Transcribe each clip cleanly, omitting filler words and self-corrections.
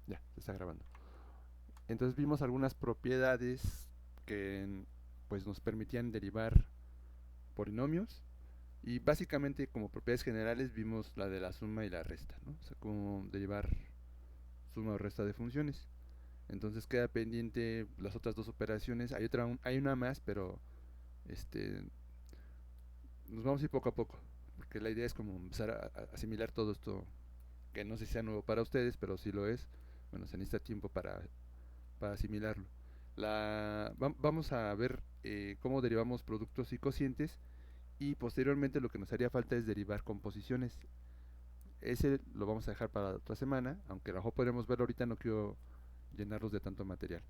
Ya, se está grabando. Entonces vimos algunas propiedades que pues nos permitían derivar polinomios y básicamente como propiedades generales vimos la de la suma y la resta, ¿no? O sea, cómo derivar suma o resta de funciones. Entonces queda pendiente las otras dos operaciones. Hay una más, pero este nos vamos a ir poco a poco, porque la idea es como empezar a asimilar todo esto que no sé si sea nuevo para ustedes, pero si lo es, bueno, se necesita tiempo para asimilarlo. Vamos a ver cómo derivamos productos y cocientes y posteriormente lo que nos haría falta es derivar composiciones. Ese lo vamos a dejar para otra semana, aunque a lo mejor podremos verlo ahorita, no quiero llenarlos de tanto material.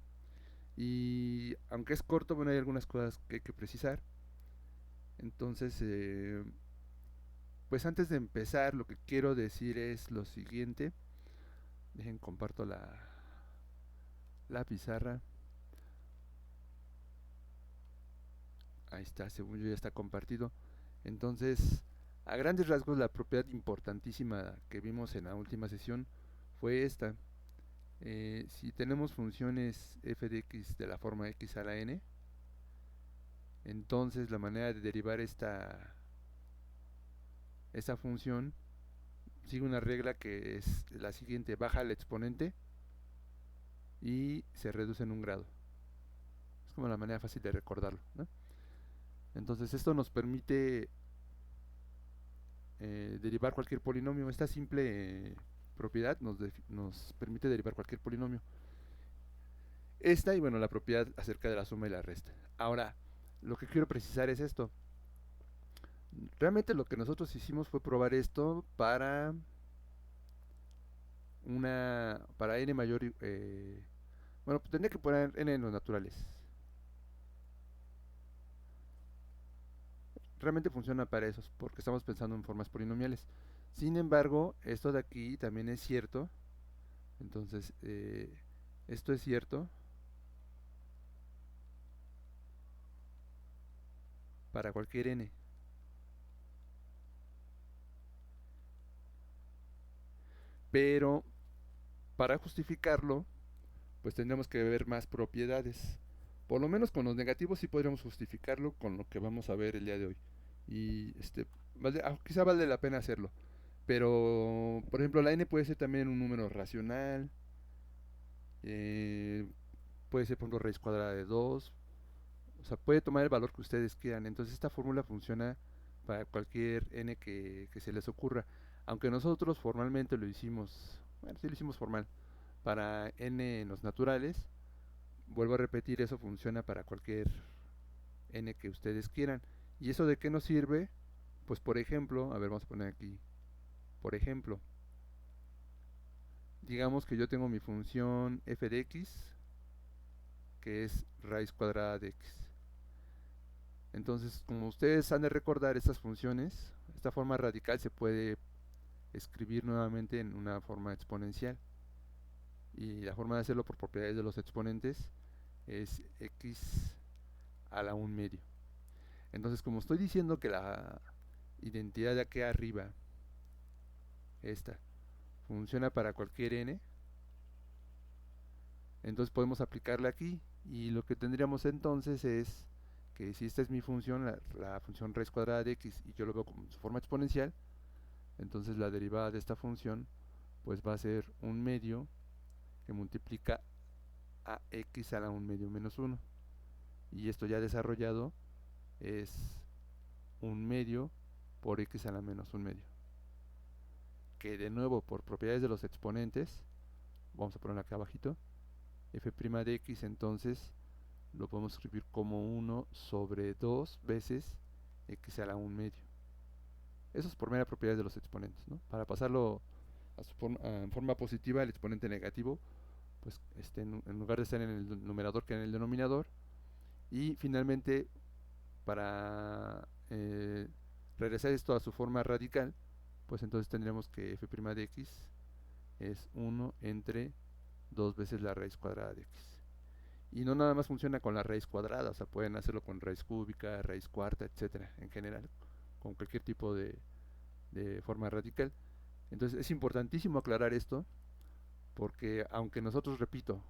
Y aunque es corto, bueno, hay algunas cosas que hay que precisar. Entonces, pues antes de empezar, lo que quiero decir es lo siguiente. Dejen, comparto la pizarra. Ahí está, según yo ya está compartido. Entonces, a grandes rasgos, la propiedad importantísima que vimos en la última sesión fue esta. Si tenemos funciones f de x de la forma x a la n, entonces la manera de derivar esta función sigue una regla que es la siguiente: baja el exponente y se reduce en un grado. Es como la manera fácil de recordarlo, ¿no? Entonces esto nos permite derivar cualquier polinomio. Esta simple propiedad nos permite derivar cualquier polinomio. Esta y bueno, la propiedad acerca de la suma y la resta. Ahora, lo que quiero precisar es esto. Realmente lo que nosotros hicimos fue probar esto para n mayor, bueno, tendría que poner n en los naturales. Realmente funciona para eso, porque estamos pensando en formas polinomiales. Sin embargo, esto de aquí también es cierto. Entonces, esto es cierto para cualquier n. Pero para justificarlo, pues tendríamos que ver más propiedades. Por lo menos con los negativos sí podríamos justificarlo con lo que vamos a ver el día de hoy. Y quizá vale la pena hacerlo. Pero, por ejemplo, la n puede ser también un número racional. eh, Puede ser, por ejemplo, raíz cuadrada de 2. O sea, puede tomar el valor que ustedes quieran. Entonces esta fórmula funciona para cualquier n que se les ocurra. Aunque nosotros formalmente lo hicimos, bueno, sí lo hicimos formal, para n en los naturales. Vuelvo a repetir, eso funciona para cualquier n que ustedes quieran. ¿Y eso de qué nos sirve? Pues por ejemplo, a ver, vamos a poner aquí, por ejemplo, digamos que yo tengo mi función f de x, que es raíz cuadrada de x. Entonces, como ustedes han de recordar estas funciones, esta forma radical se puede escribir nuevamente en una forma exponencial. Y la forma de hacerlo por propiedades de los exponentes es x a la 1 medio. Entonces, como estoy diciendo que la identidad de aquí arriba, esta, funciona para cualquier n, entonces podemos aplicarla aquí. Y lo que tendríamos entonces es que si esta es mi función, la función raíz cuadrada de x, y yo lo veo como su forma exponencial, entonces la derivada de esta función pues va a ser un medio que multiplica a x a la 1 medio menos 1. Y esto ya desarrollado es un medio por x a la menos 1 medio. Que de nuevo, por propiedades de los exponentes, vamos a ponerlo acá abajito, f' de x entonces lo podemos escribir como 1 sobre 2 veces x a la 1 medio. Eso es por mera propiedades de los exponentes, ¿no? Para pasarlo en forma positiva, el exponente negativo, pues en lugar de estar en el numerador que en el denominador. Y finalmente, para regresar esto a su forma radical, pues entonces tendríamos que f' de x es 1 entre 2 veces la raíz cuadrada de x. Y no nada más funciona con la raíz cuadrada, o sea, pueden hacerlo con raíz cúbica, raíz cuarta, etcétera, en general, con cualquier tipo de forma radical. Entonces es importantísimo aclarar esto, porque aunque nosotros, repito,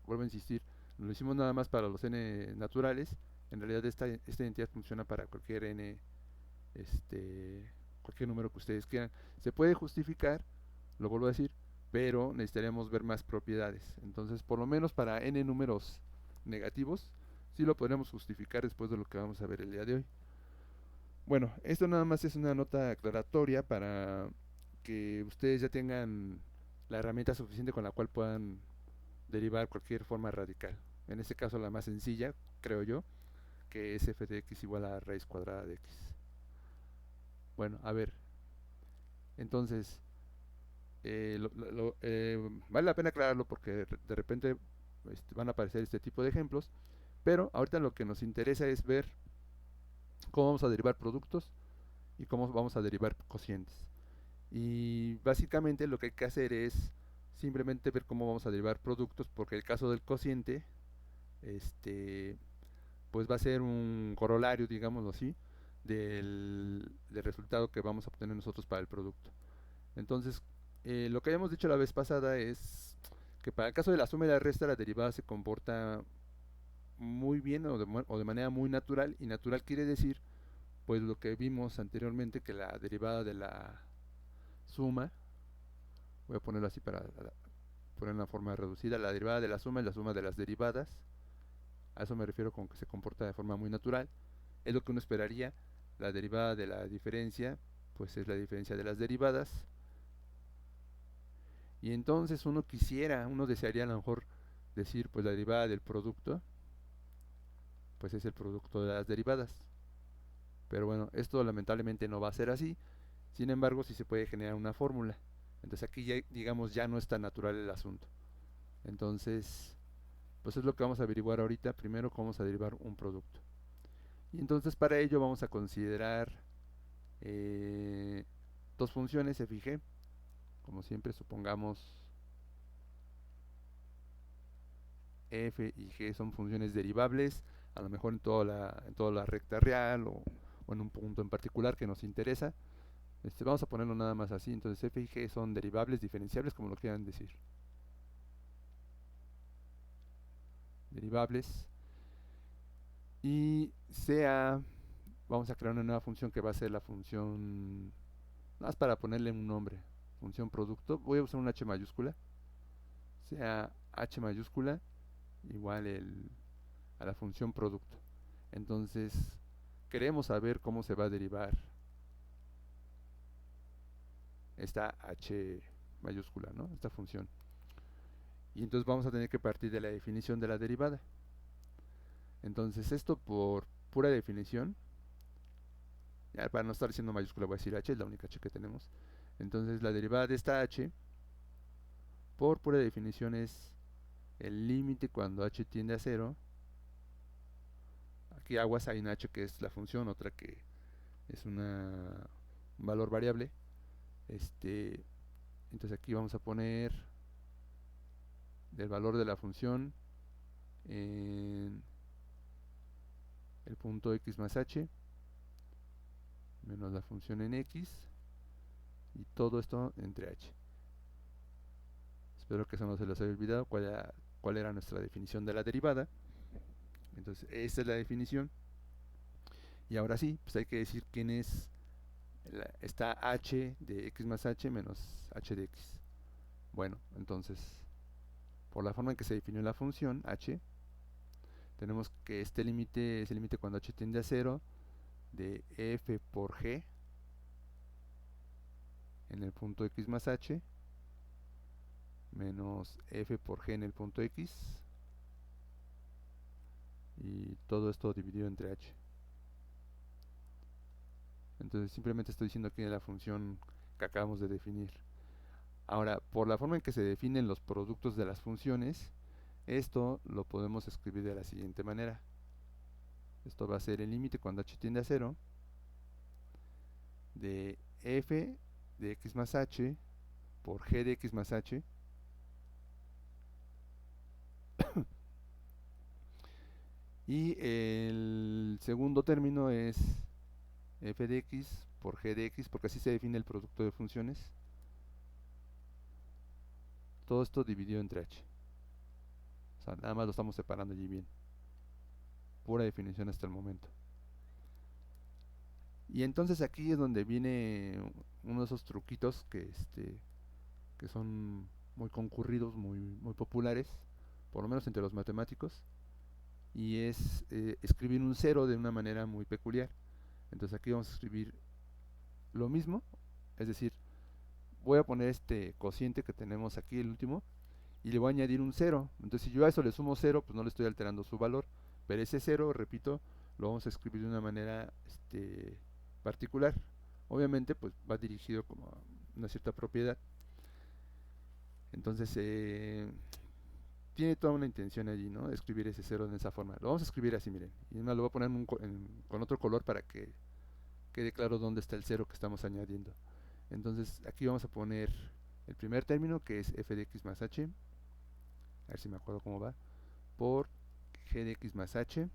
vuelvo a insistir, lo hicimos nada más para los n naturales, en realidad esta identidad funciona para cualquier n, cualquier número que ustedes quieran. Se puede justificar, lo vuelvo a decir, pero necesitaríamos ver más propiedades. Entonces, por lo menos para n números negativos, sí lo podremos justificar después de lo que vamos a ver el día de hoy. Bueno, esto nada más es una nota aclaratoria para que ustedes ya tengan la herramienta suficiente con la cual puedan derivar cualquier forma radical. En este caso la más sencilla, creo yo, que es f de x igual a raíz cuadrada de x. Bueno, a ver, entonces, vale la pena aclararlo porque de repente van a aparecer este tipo de ejemplos, pero ahorita lo que nos interesa es ver cómo vamos a derivar productos y cómo vamos a derivar cocientes. Y básicamente lo que hay que hacer es simplemente ver cómo vamos a derivar productos, porque el caso del cociente, pues va a ser un corolario, digámoslo así, del resultado que vamos a obtener nosotros para el producto. Entonces, lo que habíamos dicho la vez pasada es que para el caso de la suma y la resta, la derivada se comporta muy bien o de manera muy natural, y natural quiere decir, pues lo que vimos anteriormente, que la derivada de la suma, voy a ponerlo así para poner una forma reducida, la derivada de la suma es la suma de las derivadas, a eso me refiero con que se comporta de forma muy natural, es lo que uno esperaría. La derivada de la diferencia, pues es la diferencia de las derivadas, y entonces uno desearía a lo mejor decir, pues la derivada del producto, pues es el producto de las derivadas, pero bueno, esto lamentablemente no va a ser así. Sin embargo, sí se puede generar una fórmula. Entonces aquí ya, digamos, ya no es tan natural el asunto. Entonces, pues es lo que vamos a averiguar ahorita. Primero, cómo vamos a derivar un producto. Y entonces para ello vamos a considerar dos funciones f y g. Como siempre, supongamos f y g son funciones derivables, a lo mejor en toda la recta real o en un punto en particular que nos interesa. Vamos a ponerlo nada más así. Entonces f y g son derivables, diferenciables, como lo quieran decir. Derivables. Y sea, vamos a crear una nueva función que va a ser la función, nada más para ponerle un nombre, función producto. Voy a usar un h mayúscula, sea h mayúscula igual a la función producto. Entonces queremos saber cómo se va a derivar esta h mayúscula, ¿no? Esta función. Y entonces vamos a tener que partir de la definición de la derivada. Entonces esto, por pura definición, ya para no estar diciendo mayúscula voy a decir h, es la única h que tenemos. Entonces la derivada de esta h, por pura definición, es el límite cuando h tiende a 0. Aquí aguas, hay una h que es la función, otra que es un valor variable. Entonces aquí vamos a poner del valor de la función en el punto x más h menos la función en x, y todo esto entre h. Espero que eso no se les haya olvidado cuál era nuestra definición de la derivada. Entonces esta es la definición, y ahora sí, pues hay que decir quién es esta h de x más h menos h de x. Bueno, entonces, por la forma en que se definió la función h, tenemos que este límite es el límite cuando h tiende a 0 de f por g en el punto x más h menos f por g en el punto x, y todo esto dividido entre h. Entonces simplemente estoy diciendo aquí la función que acabamos de definir. Ahora, por la forma en que se definen los productos de las funciones, esto lo podemos escribir de la siguiente manera. Esto va a ser el límite cuando h tiende a 0 de f de x más h por g de x más h y el segundo término es f de x por g de x, porque así se define el producto de funciones, todo esto dividido entre h. O sea, nada más lo estamos separando allí bien. Pura definición hasta el momento. Y entonces aquí es donde viene uno de esos truquitos que son muy concurridos, muy populares, por lo menos entre los matemáticos, y es escribir un cero de una manera muy peculiar. Entonces aquí vamos a escribir lo mismo, es decir, voy a poner este cociente que tenemos aquí, el último, y le voy a añadir un cero. Entonces si yo a eso le sumo cero, pues no le estoy alterando su valor, pero ese cero, repito, lo vamos a escribir de una manera particular. Obviamente pues va dirigido como a una cierta propiedad. Entonces tiene toda una intención allí, ¿no? Escribir ese cero en esa forma. Lo vamos a escribir así, miren. Y lo voy a poner con otro color para que quede claro dónde está el cero que estamos añadiendo. Entonces aquí vamos a poner el primer término, que es f de x más h, a ver si me acuerdo cómo va, por g de x más h.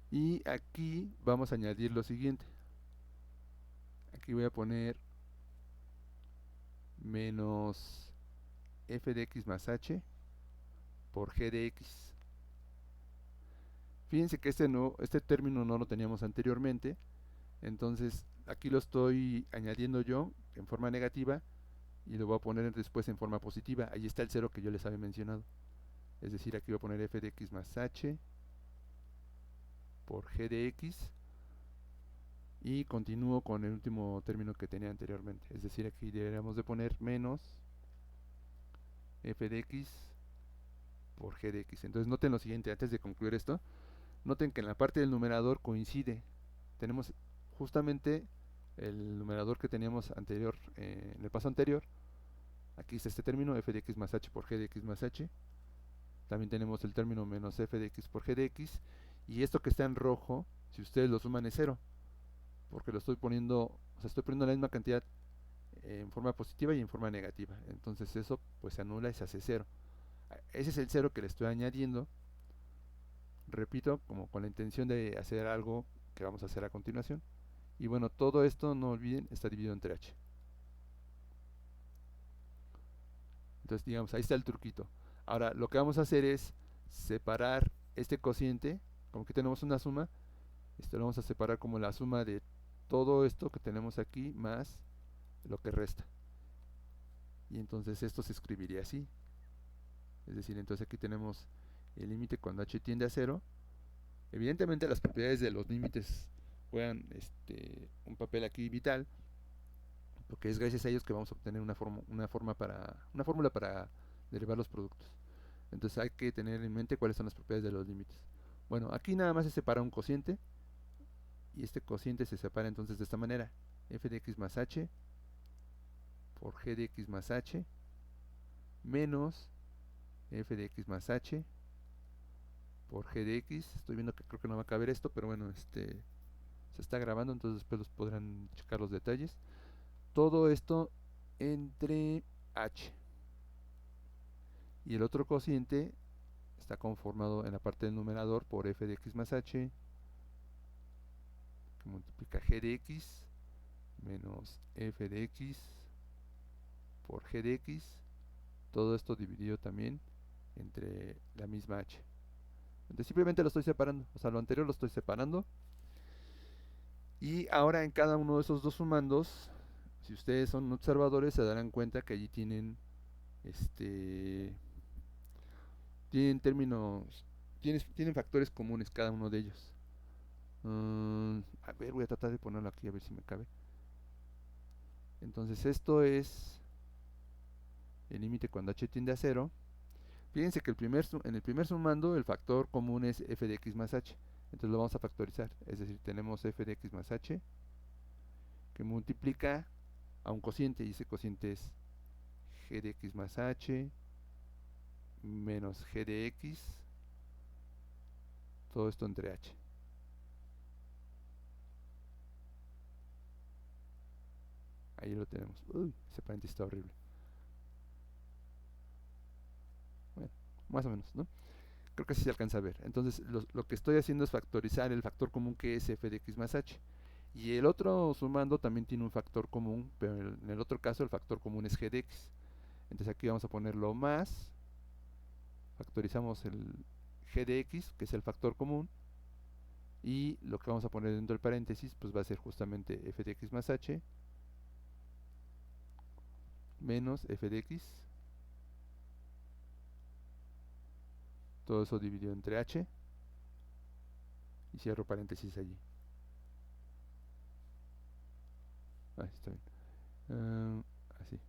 Y aquí vamos a añadir lo siguiente. Aquí voy a poner menos f de x más h por g de x. Fíjense que este término no lo teníamos anteriormente, entonces aquí lo estoy añadiendo yo en forma negativa y lo voy a poner después en forma positiva. Ahí está el cero que yo les había mencionado. Es decir, aquí voy a poner f de x más h por g de x y continúo con el último término que tenía anteriormente. Es decir, aquí deberíamos de poner menos f de x por g de x. Entonces noten lo siguiente, antes de concluir esto, noten que en la parte del numerador coincide. Tenemos justamente el numerador que teníamos anterior, en el paso anterior. Aquí está este término, f de x más h por g de x más h. También tenemos el término menos f de x por g de x. Y esto que está en rojo, si ustedes lo suman es 0. Porque lo estoy poniendo, o sea, estoy poniendo la misma cantidad en forma positiva y en forma negativa. Entonces eso pues se anula y se hace 0. Ese es el 0 que le estoy añadiendo. Repito, como con la intención de hacer algo que vamos a hacer a continuación. Y bueno, todo esto, no olviden, está dividido entre h. Entonces, digamos, ahí está el truquito. Ahora, lo que vamos a hacer es separar este cociente, como que tenemos una suma, esto lo vamos a separar como la suma de todo esto que tenemos aquí más lo que resta. Y entonces esto se escribiría así. Es decir, entonces aquí tenemos el límite cuando h tiende a 0. Evidentemente las propiedades de los límites juegan un papel aquí vital, porque es gracias a ellos que vamos a obtener una fórmula para derivar los productos. Entonces hay que tener en mente cuáles son las propiedades de los límites. Bueno, aquí nada más se separa un cociente, y este cociente se separa entonces de esta manera: f de x más h por g de x más h menos f de x más h por g de x. Estoy viendo que creo que no va a caber esto, pero bueno, se está grabando, entonces después los podrán checar los detalles. Todo esto entre h. Y el otro cociente está conformado en la parte del numerador por f de x más h, que multiplica g de x, menos f de x por g de x. Todo esto dividido también entre la misma h. Entonces simplemente lo estoy separando, o sea, lo anterior lo estoy separando. Y ahora en cada uno de esos dos sumandos, si ustedes son observadores, se darán cuenta que allí tienen tienen términos, tienen factores comunes cada uno de ellos. A ver, voy a tratar de ponerlo aquí a ver si me cabe. Entonces esto es el límite cuando h tiende a 0. Fíjense que en el primer sumando el factor común es f de x más h. Entonces lo vamos a factorizar. Es decir, tenemos f de x más h que multiplica a un cociente, y ese cociente es g de x más h menos g de x, todo esto entre h. Ahí lo tenemos. Uy, ese paréntesis está horrible. Bueno, más o menos, ¿no? Creo que así se alcanza a ver. Entonces lo que estoy haciendo es factorizar el factor común que es f de x más h. Y el otro sumando también tiene un factor común, pero en el otro caso el factor común es g de x. Entonces aquí vamos a ponerlo más, factorizamos el g de x, que es el factor común, y lo que vamos a poner dentro del paréntesis pues va a ser justamente f de x más h menos f de x, todo eso dividido entre h, y cierro paréntesis allí. Ahí está bien. Así.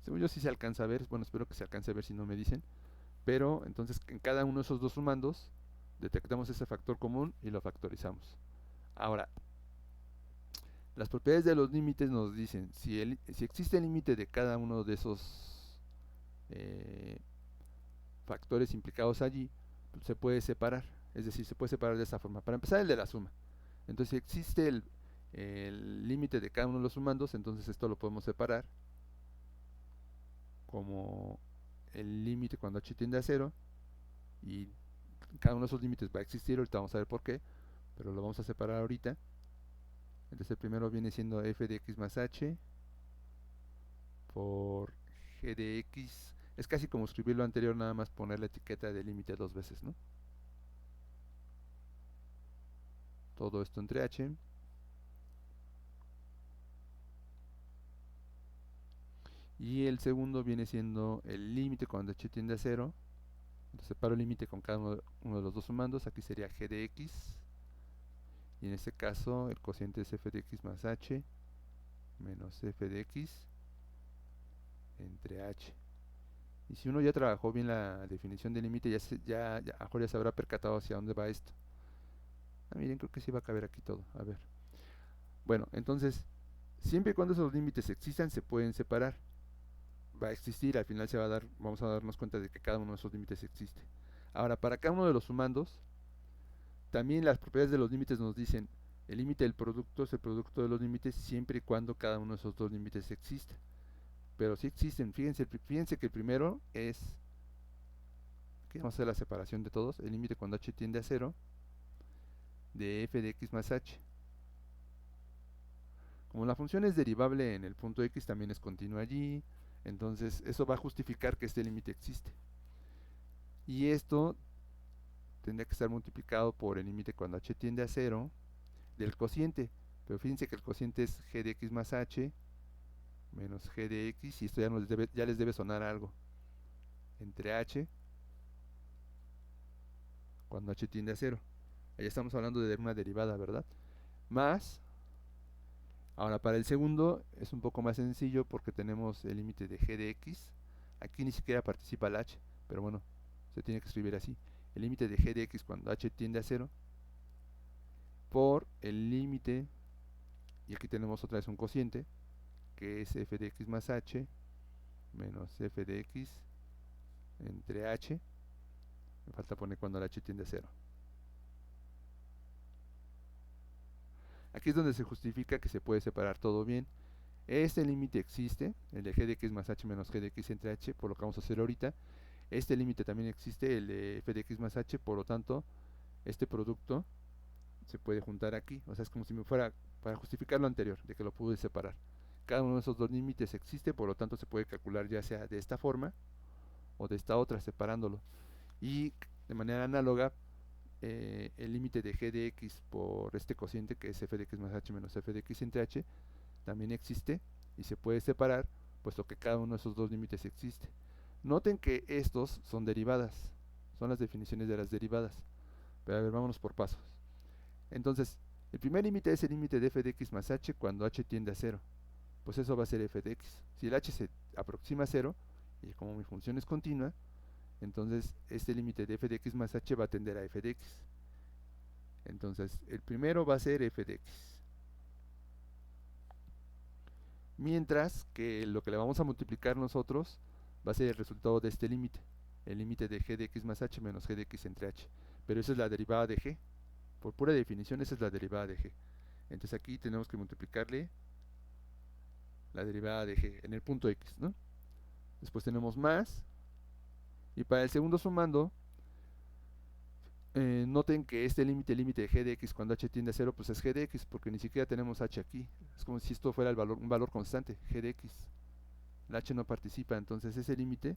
Según yo sí se alcanza a ver, bueno, espero que se alcance a ver si no me dicen, pero entonces en cada uno de esos dos sumandos detectamos ese factor común y lo factorizamos. Ahora, las propiedades de los límites nos dicen si existe el límite de cada uno de esos eh, factores implicados allí, pues se puede separar, es decir, se puede separar de esta forma. Para empezar, el de la suma. Entonces, si existe el límite de cada uno de los sumandos, entonces esto lo podemos separar como el límite cuando h tiende a 0, y cada uno de esos límites va a existir, ahorita vamos a ver por qué, pero lo vamos a separar ahorita. Entonces el primero viene siendo f de x más h por g de x. Es casi como escribir lo anterior, nada más poner la etiqueta de límite dos veces, ¿no? Todo esto entre h. Y el segundo viene siendo el límite cuando h tiende a 0. Entonces separo el límite con cada uno de los dos sumandos. Aquí sería g de x. Y en este caso el cociente es f de x más h menos f de x entre h. Y si uno ya trabajó bien la definición del límite, ya, mejor ya se habrá percatado hacia dónde va esto. Miren, creo que sí va a caber aquí todo. A ver. Bueno, entonces, siempre y cuando esos límites existan, se pueden separar. Va a existir, al final vamos a darnos cuenta de que cada uno de esos límites existe. Ahora, para cada uno de los sumandos, también las propiedades de los límites nos dicen, el límite del producto es el producto de los límites siempre y cuando cada uno de esos dos límites exista. Pero sí existen, fíjense que el primero es, aquí vamos a hacer la separación de todos, el límite cuando h tiende a 0 de f de x más h. Como la función es derivable en el punto x, también es continua allí, entonces eso va a justificar que este límite existe. Y esto tendría que estar multiplicado por el límite cuando h tiende a 0 del cociente. Pero fíjense que el cociente es g de x más h menos g de x, y esto ya les debe sonar algo. Entre h cuando h tiende a 0. Ahí estamos hablando de una derivada, ¿verdad? Más, ahora para el segundo es un poco más sencillo porque tenemos el límite de g de x. Aquí ni siquiera participa el h, pero bueno, se tiene que escribir así. El límite de g de x cuando h tiende a 0 por el límite, y aquí tenemos otra vez un cociente, que es f de x más h menos f de x entre h. Me falta poner cuando el h tiende a 0. Aquí es donde se justifica que se puede separar todo bien. Este límite existe, el de g de x más h menos g de x entre h, por lo que vamos a hacer ahorita. Este límite también existe, el de f de x más h, por lo tanto, este producto se puede juntar aquí. O sea, es como si me fuera para justificar lo anterior, de que lo pude separar. Cada uno de esos dos límites existe, por lo tanto se puede calcular ya sea de esta forma o de esta otra, separándolo. Y de manera análoga, el límite de g de x por este cociente, que es f de x más h menos f de x entre h, también existe y se puede separar, puesto que cada uno de esos dos límites existe. Noten que estos son derivadas, son las definiciones de las derivadas. Pero a ver, vámonos por pasos. Entonces, el primer límite es el límite de f de x más h cuando h tiende a 0. Pues eso va a ser f de x. Si el h se aproxima a 0, y como mi función es continua, entonces este límite de f de x más h va a tender a f de x. Entonces, el primero va a ser f de x. Mientras que lo que le vamos a multiplicar nosotros va a ser el resultado de este límite, el límite de g de x más h menos g de x entre h. Pero esa es la derivada de g. Por pura definición, esa es la derivada de g. Entonces aquí tenemos que multiplicarle la derivada de g en el punto x, ¿no? Después tenemos más, y para el segundo sumando, Noten que este límite de g de x cuando h tiende a 0, pues es g de x, porque ni siquiera tenemos h aquí. Es como si esto fuera un valor constante, g de x. La h no participa, entonces ese límite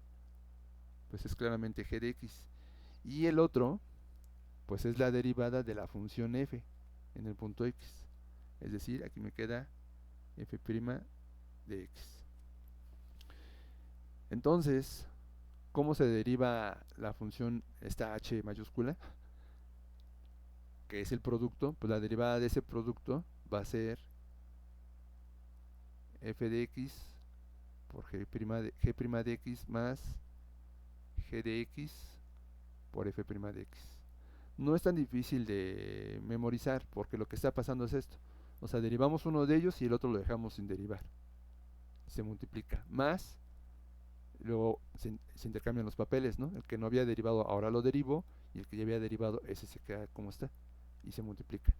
pues es claramente g de x. Y el otro, pues es la derivada de la función f en el punto x. Es decir, aquí me queda f' de x. Entonces, ¿cómo se deriva la función esta h mayúscula? Que es el producto, pues la derivada de ese producto va a ser f de x por g' de x más g de x por f' de x. No es tan difícil de memorizar, porque lo que está pasando es esto. O sea, derivamos uno de ellos y el otro lo dejamos sin derivar. Se multiplica. Más, luego se intercambian los papeles, ¿no? El que no había derivado ahora lo derivo, y el que ya había derivado, ese se queda como está, y se multiplica.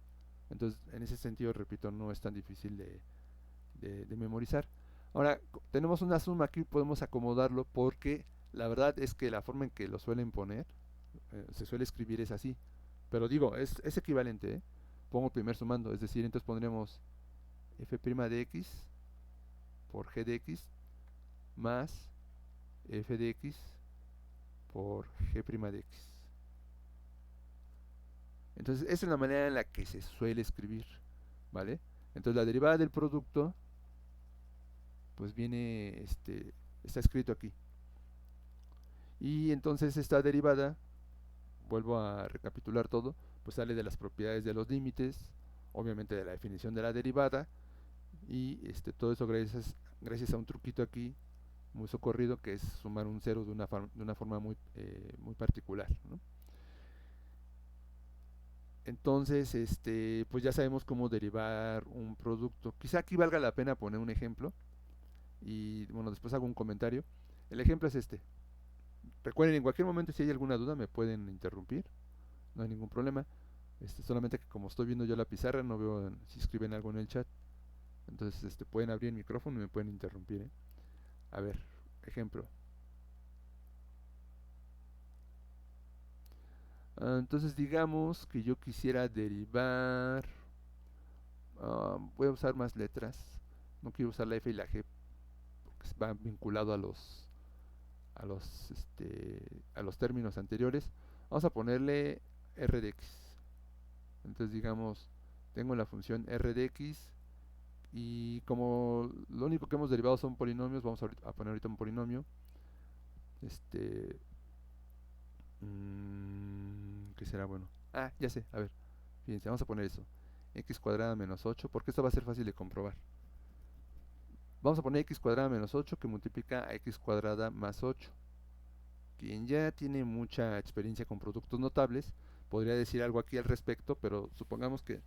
Entonces, en ese sentido, repito, no es tan difícil de memorizar. Ahora, tenemos una suma aquí, podemos acomodarlo, porque la verdad es que la forma en que lo suelen poner, se suele escribir es así. Pero digo, es equivalente, ¿eh? Pongo el primer sumando, es decir, entonces pondremos f' de x por g de x más f de x por g' de x. Entonces, esa es la manera en la que se suele escribir, ¿vale? Entonces, la derivada del producto, pues viene, está escrito aquí. Y entonces esta derivada, vuelvo a recapitular todo, pues sale de las propiedades de los límites, obviamente de la definición de la derivada, y todo eso gracias a un truquito aquí muy socorrido, que es sumar un cero de una forma muy, muy particular, ¿no? Entonces, pues ya sabemos cómo derivar un producto. Quizá aquí valga la pena poner un ejemplo y bueno, después hago un comentario. El ejemplo es este. Recuerden, en cualquier momento si hay alguna duda me pueden interrumpir, no hay ningún problema. Solamente que como estoy viendo yo la pizarra, no veo si escriben algo en el chat. Entonces, pueden abrir el micrófono y me pueden interrumpir, ¿eh? A ver, ejemplo. Entonces, digamos que yo quisiera derivar. Voy a usar más letras. No quiero usar la F y la G porque va vinculado a los términos anteriores. Vamos a ponerle r de x. Entonces, digamos, tengo la función r de x y como lo único que hemos derivado son polinomios, vamos a poner ahorita un polinomio. ¿Qué será bueno? Ah, ya sé, a ver, fíjense, vamos a poner eso. X cuadrada menos 8, porque esto va a ser fácil de comprobar. Vamos a poner x cuadrada menos 8 que multiplica a x cuadrada más 8. Quien ya tiene mucha experiencia con productos notables podría decir algo aquí al respecto, pero supongamos que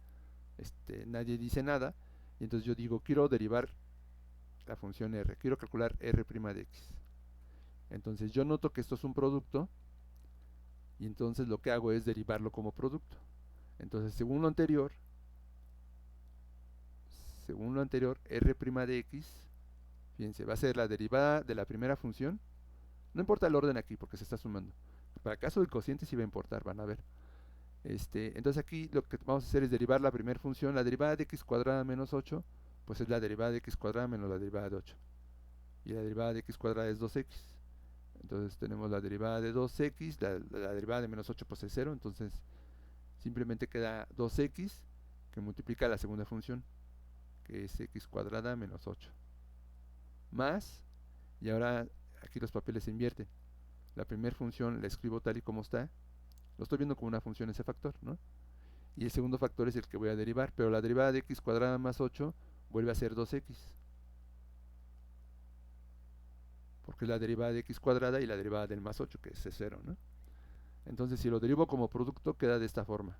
nadie dice nada, y entonces yo digo, quiero derivar la función r, quiero calcular r' de x. Entonces yo noto que esto es un producto, y entonces lo que hago es derivarlo como producto. Entonces, según lo anterior, r' de x, fíjense, va a ser la derivada de la primera función. No importa el orden aquí porque se está sumando. Para el caso del cociente sí va a importar, van a ver. Entonces aquí lo que vamos a hacer es derivar la primera función. La derivada de x cuadrada menos 8, pues es la derivada de x cuadrada menos la derivada de 8. Y la derivada de x cuadrada es 2x. Entonces tenemos la derivada de 2x, la derivada de menos 8 pues es 0, entonces simplemente queda 2x que multiplica la segunda función, que es x cuadrada menos 8. Más, y ahora aquí los papeles se invierten. La primera función la escribo tal y como está, lo estoy viendo como una función ese factor, ¿no? Y el segundo factor es el que voy a derivar, pero la derivada de x cuadrada más 8 vuelve a ser 2x, porque es la derivada de x cuadrada y la derivada del más 8, que es 0, ¿no? Entonces, si lo derivo como producto, queda de esta forma.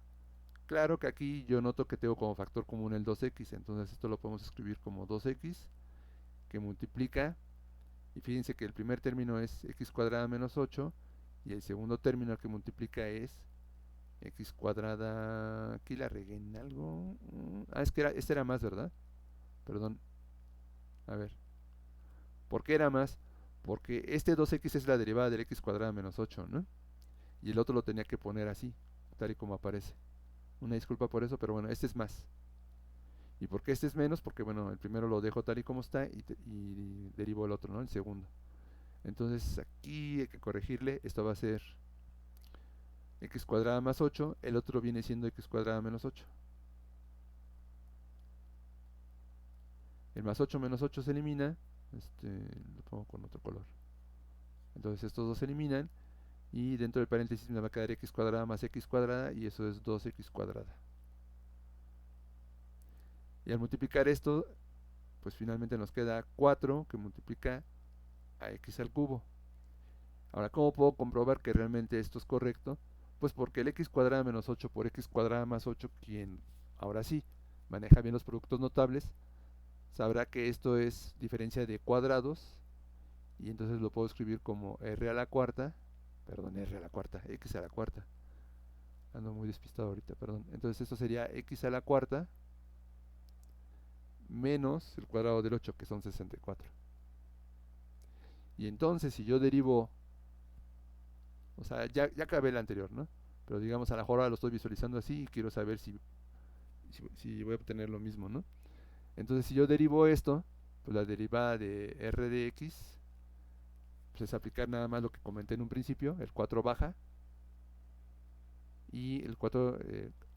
Claro que aquí yo noto que tengo como factor común el 2x, entonces esto lo podemos escribir como 2x, que multiplica, y fíjense que el primer término es x cuadrada menos 8, y el segundo término que multiplica es x cuadrada, aquí la regué en algo, es que este era más, ¿verdad? Perdón, a ver, ¿por qué era más? Porque este 2x es la derivada del x cuadrada menos 8, ¿no? Y el otro lo tenía que poner así, tal y como aparece. Una disculpa por eso, pero bueno, este es más. ¿Y por qué este es menos? Porque bueno, el primero lo dejo tal y como está y derivo el otro, ¿no? El segundo. Entonces aquí hay que corregirle, esto va a ser x cuadrada más 8, el otro viene siendo x cuadrada menos 8. El más 8 menos 8 se elimina, lo pongo con otro color. Entonces estos dos se eliminan y dentro del paréntesis me va a quedar x cuadrada más x cuadrada y eso es 2x cuadrada. Y al multiplicar esto, pues finalmente nos queda 4 que multiplica a x al cubo. Ahora, ¿cómo puedo comprobar que realmente esto es correcto? Pues porque el x cuadrada menos 8 por x cuadrada más 8, quien ahora sí maneja bien los productos notables, sabrá que esto es diferencia de cuadrados y entonces lo puedo escribir como r a la cuarta, perdón, r a la cuarta, x a la cuarta. Ando muy despistado ahorita, perdón. Entonces esto sería x a la cuarta menos el cuadrado del 8, que son 64. Y entonces si yo derivo, o sea, ya acabé el anterior, ¿no? Pero digamos, a la mejor ahora lo estoy visualizando así y quiero saber si voy a obtener lo mismo, ¿no? Entonces si yo derivo esto, pues la derivada de r de x, pues es aplicar nada más lo que comenté en un principio, el 4 baja, y el 4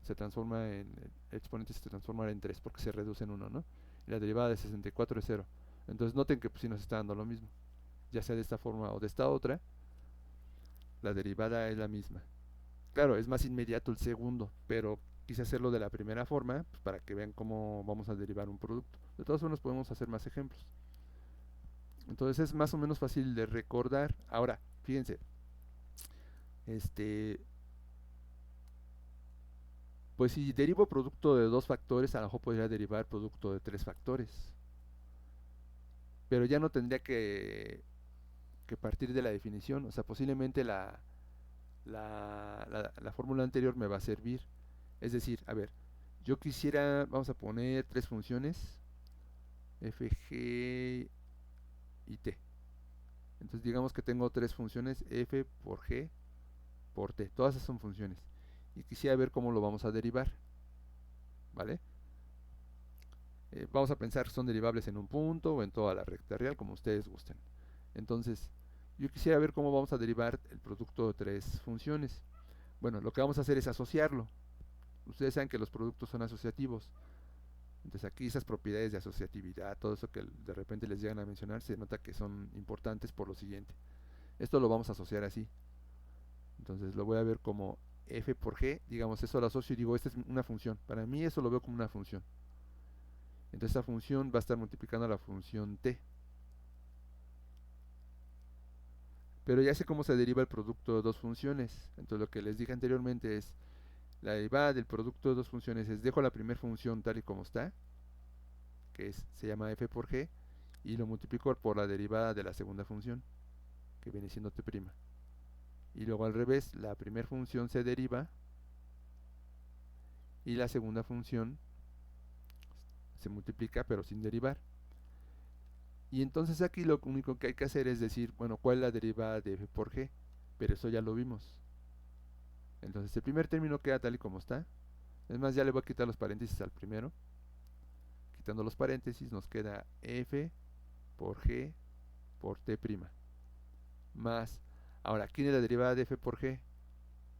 se transforma en, el exponente se transforma en 3 porque se reduce en 1, ¿no? Y la derivada de 64 es 0. Entonces noten que pues, sí nos está dando lo mismo, ya sea de esta forma o de esta otra, la derivada es la misma. Claro, es más inmediato el segundo, pero quise hacerlo de la primera forma pues, para que vean cómo vamos a derivar un producto. De todas formas podemos hacer más ejemplos. Entonces es más o menos fácil de recordar. Ahora, fíjense, pues si derivo producto de 2 factores, a lo mejor podría derivar producto de 3 factores. Pero ya no tendría que partir de la definición. O sea, posiblemente la fórmula anterior me va a servir. Es decir, a ver, yo quisiera, vamos a poner 3 funciones, f, g y t. Entonces digamos que tengo 3 funciones, f por g por t. Todas esas son funciones. Y quisiera ver cómo lo vamos a derivar. ¿Vale? Vamos a pensar que son derivables en un punto o en toda la recta real, como ustedes gusten. Entonces, yo quisiera ver cómo vamos a derivar el producto de 3 funciones. Bueno, lo que vamos a hacer es asociarlo. Ustedes saben que los productos son asociativos. Entonces aquí esas propiedades de asociatividad, todo eso que de repente les llegan a mencionar, se nota que son importantes por lo siguiente. Esto lo vamos a asociar así. Entonces lo voy a ver como f por g, digamos, eso lo asocio y digo, esta es una función. Para mí eso lo veo como una función. Entonces esta función va a estar multiplicando a la función t. Pero ya sé cómo se deriva el producto de 2 funciones. Entonces lo que les dije anteriormente es, la derivada del producto de 2 funciones es, dejo la primera función tal y como está, que se llama f por g, y lo multiplico por la derivada de la segunda función, que viene siendo t'. Y luego al revés, la primera función se deriva y la segunda función se multiplica pero sin derivar. Y entonces aquí lo único que hay que hacer es decir, bueno, ¿cuál es la derivada de f por g? Pero eso ya lo vimos. Entonces el primer término queda tal y como está. Es más, ya le voy a quitar los paréntesis al primero. Quitando los paréntesis nos queda f por g por t'. Más, ahora, ¿quién es la derivada de f por g?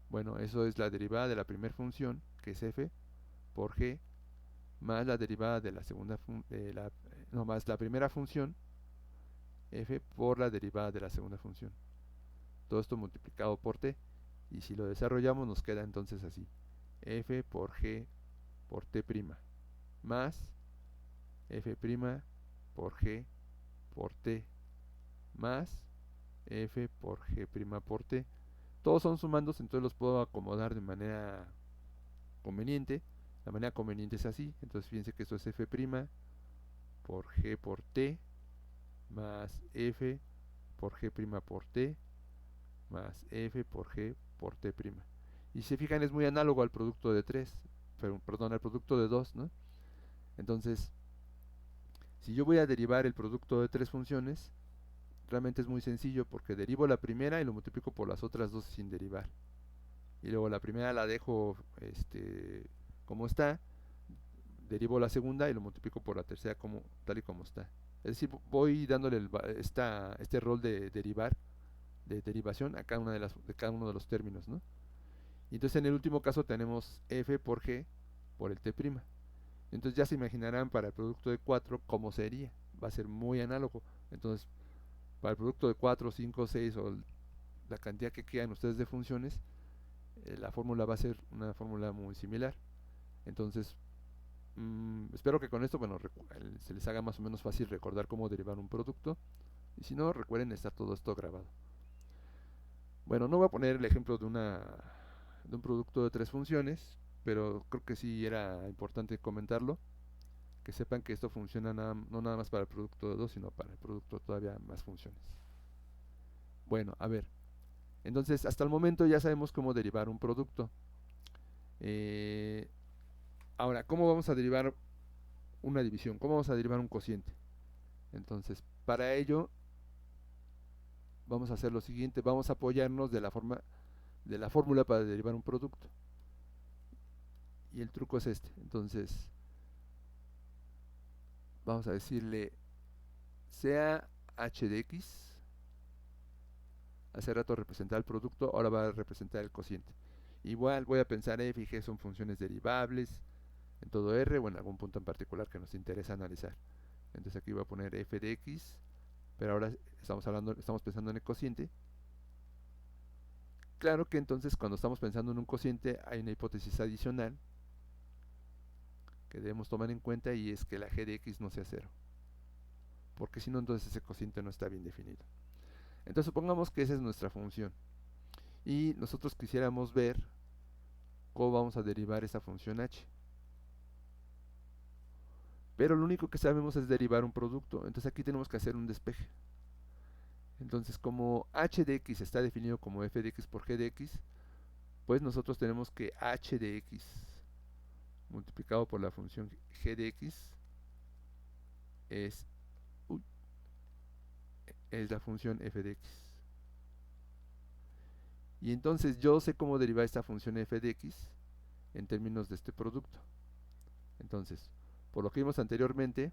Bueno, eso es la derivada de la primera función, que es f por g, más la derivada de la segunda no, más la primera función, f por la derivada de la segunda función. Todo esto multiplicado por t. Y si lo desarrollamos nos queda entonces así, f por g por t' más f' por g por t más f por g' por t. Todos son sumandos, entonces los puedo acomodar de manera conveniente. La manera conveniente es así. Entonces fíjense que esto es f' por g por t más f por g' por t más f por g por t'. Y si se fijan es muy análogo al producto de 3, perdón, al producto de 2, ¿no? Entonces, si yo voy a derivar el producto de 3 funciones, realmente es muy sencillo porque derivo la primera y lo multiplico por las otras dos sin derivar. y luego la primera la dejo como está, derivo la segunda y lo multiplico por la tercera como, tal y como está. Es decir, voy dándole este rol de derivar, de derivación a cada uno de los términos, ¿no? Y entonces en el último caso tenemos f por g por el t'. Entonces ya se imaginarán para el producto de 4 cómo sería. Va a ser muy análogo. Entonces, para el producto de 4, 5, 6 o la cantidad que quieran ustedes de funciones, la fórmula va a ser una fórmula muy similar. Entonces, espero que con esto, bueno, se les haga más o menos fácil recordar cómo derivar un producto. Y si no, recuerden, está todo esto grabado. Bueno, no voy a poner el ejemplo de un producto de 3 funciones, pero creo que sí era importante comentarlo. Que sepan que esto funciona no nada más para el producto de 2, sino para el producto todavía más funciones. Bueno, a ver. Entonces, hasta el momento ya sabemos cómo derivar un producto. Eh, Ahora, ¿cómo vamos a derivar una división? ¿Cómo vamos a derivar un cociente? Entonces, para ello vamos a hacer lo siguiente, vamos a apoyarnos de la fórmula para derivar un producto. Y el truco es este. Entonces, vamos a decirle sea h de x, hace rato representaba el producto, ahora va a representar el cociente. Igual voy a pensar f y g son funciones derivables en todo r o en algún punto en particular que nos interesa analizar. Entonces aquí voy a poner f de x, pero ahora estamos pensando en el cociente. Claro que entonces cuando estamos pensando en un cociente hay una hipótesis adicional que debemos tomar en cuenta, y es que la g de x no sea cero, porque si no, entonces ese cociente no está bien definido. Entonces supongamos que esa es nuestra función y nosotros quisiéramos ver cómo vamos a derivar esa función h, pero lo único que sabemos es derivar un producto. Entonces aquí tenemos que hacer un despeje. Entonces, como h de x está definido como f de x por g de x, pues nosotros tenemos que h de x multiplicado por la función g de x es, uy, es la función f de x. Y entonces yo sé cómo derivar esta función f de x en términos de este producto. Entonces, por lo que vimos anteriormente,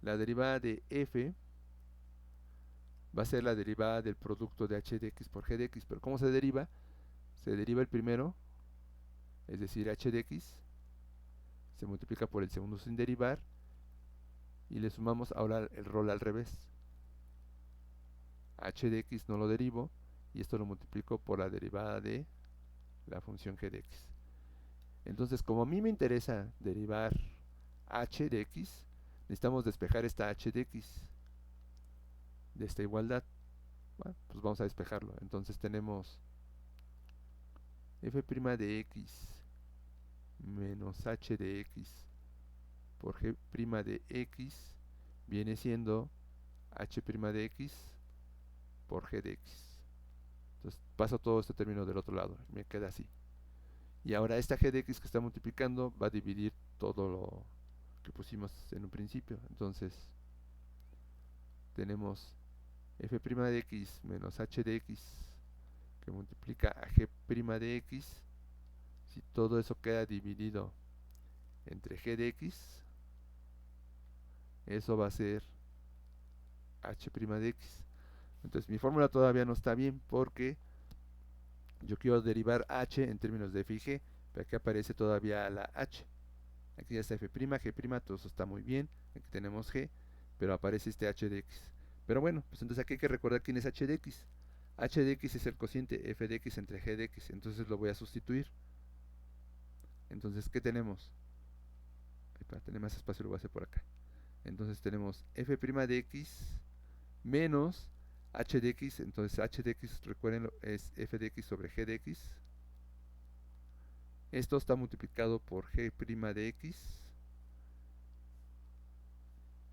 la derivada de f va a ser la derivada del producto de h de x por g de x. Pero ¿cómo se deriva? Se deriva el primero, es decir, h de x, se multiplica por el segundo sin derivar, y le sumamos ahora el rol al revés. H de x no lo derivo, y esto lo multiplico por la derivada de la función g de x. Entonces, como a mí me interesa derivar h de x, necesitamos despejar esta h de x de esta igualdad. Bueno, pues vamos a despejarlo. Entonces tenemos f' de x menos h de x por g' de x viene siendo h' de x por g de x. Entonces paso todo este término del otro lado, me queda así. Y ahora esta g de x que está multiplicando va a dividir todo lo que pusimos en un principio. Entonces tenemos f' de x menos h de x que multiplica a g' de x. Si todo eso queda dividido entre g de x, eso va a ser h' de x. Entonces mi fórmula todavía no está bien, porque yo quiero derivar h en términos de f y g, pero aquí aparece todavía la h. Aquí ya está f', g', todo eso está muy bien. Aquí tenemos g, pero aparece este h de x. Pero bueno, pues entonces aquí hay que recordar quién es h de x. H de x es el cociente f de x entre g de x, entonces lo voy a sustituir. Entonces, ¿qué tenemos? Para tener más espacio lo voy a hacer por acá. Entonces tenemos f' de x menos h de x. Entonces h de x, recuerden, es f de x sobre g de x. Esto está multiplicado por g' de x,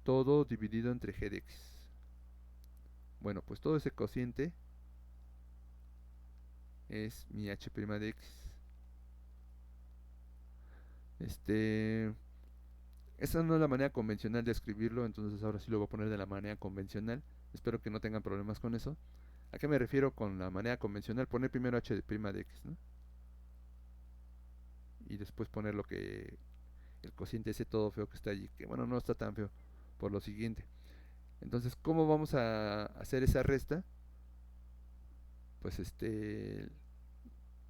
todo dividido entre g de x. Bueno, pues todo ese cociente es mi h' de x. Esta no es la manera convencional de escribirlo, entonces ahora sí lo voy a poner de la manera convencional. Espero que no tengan problemas con eso. ¿A qué me refiero con la manera convencional? Poner primero h' de x, ¿no? Y después poner lo que el cociente ese todo feo que está allí, que bueno, no está tan feo, por lo siguiente. Entonces, ¿cómo vamos a hacer esa resta? Pues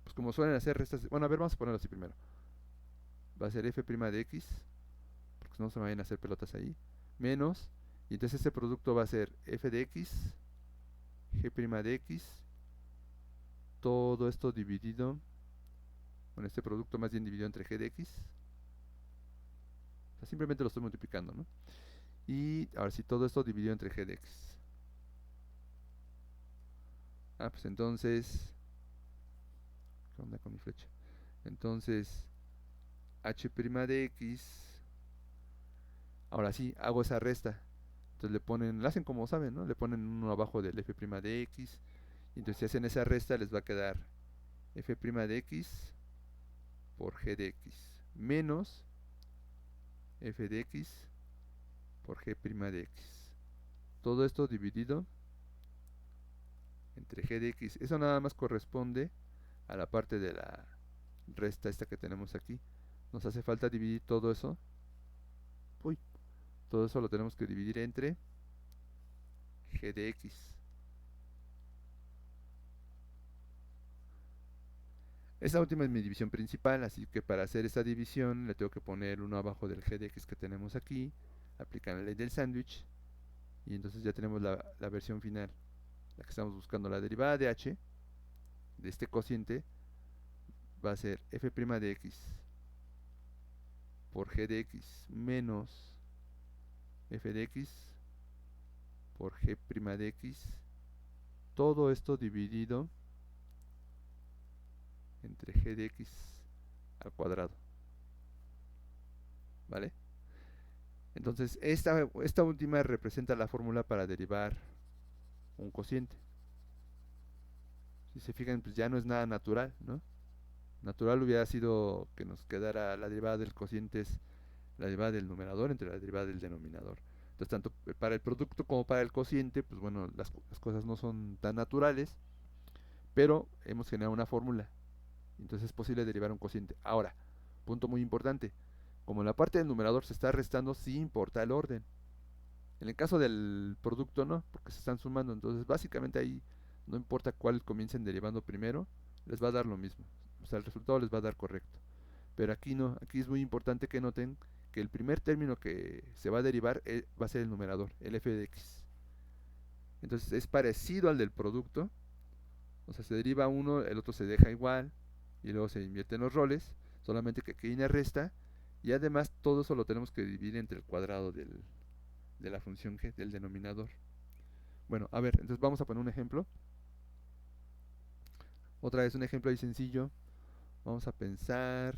pues como suelen hacer restas, bueno, a ver, vamos a ponerlo así primero. Va a ser f' de x, porque no se me vayan a hacer pelotas ahí, menos, y entonces ese producto va a ser f de x, g' de x, todo esto dividido, bueno, este producto más bien dividido entre g de x, o sea, simplemente lo estoy multiplicando, ¿no? Y ahora sí, todo esto dividido entre g de x. Pues entonces, ¿qué onda con mi flecha? Entonces, h' de x, ahora sí, hago esa resta. Entonces le ponen, la hacen como saben, ¿no? Le ponen uno abajo del f' de x. Y entonces si hacen esa resta les va a quedar f' de x por g de x menos f de x por g' de x. Todo esto dividido entre g de x. Eso nada más corresponde a la parte de la resta esta que tenemos aquí. Nos hace falta dividir todo eso. Uy, todo eso lo tenemos que dividir entre g de x. Esta última es mi división principal, así que para hacer esta división le tengo que poner uno abajo del g de x que tenemos aquí, aplicar la ley del sándwich, y entonces ya tenemos la versión final, la que estamos buscando. La derivada de h, de este cociente, va a ser f' de x por g de x menos f de x por g' de x, todo esto dividido entre g de x al cuadrado, ¿vale? Entonces esta última representa la fórmula para derivar un cociente. Si se fijan, pues ya no es nada natural, ¿no? Natural hubiera sido que nos quedara la derivada del cociente es la derivada del numerador entre la derivada del denominador. Entonces, tanto para el producto como para el cociente, pues bueno, las cosas no son tan naturales, pero hemos generado una fórmula. Entonces es posible derivar un cociente. Ahora, punto muy importante, como la parte del numerador se está restando, sí importa el orden. En el caso del producto no, porque se están sumando. Entonces básicamente ahí no importa cuál comiencen derivando primero, les va a dar lo mismo. O sea, el resultado les va a dar correcto. Pero aquí no, aquí es muy importante que noten que el primer término que se va a derivar va a ser el numerador, el f de x. Entonces es parecido al del producto, o sea, se deriva uno, el otro se deja igual, y luego se invierten los roles, solamente que aquí hay una resta, y además todo eso lo tenemos que dividir entre el cuadrado de la función g, del denominador. Bueno, a ver, entonces vamos a poner un ejemplo. Otra vez un ejemplo ahí sencillo. Vamos a pensar...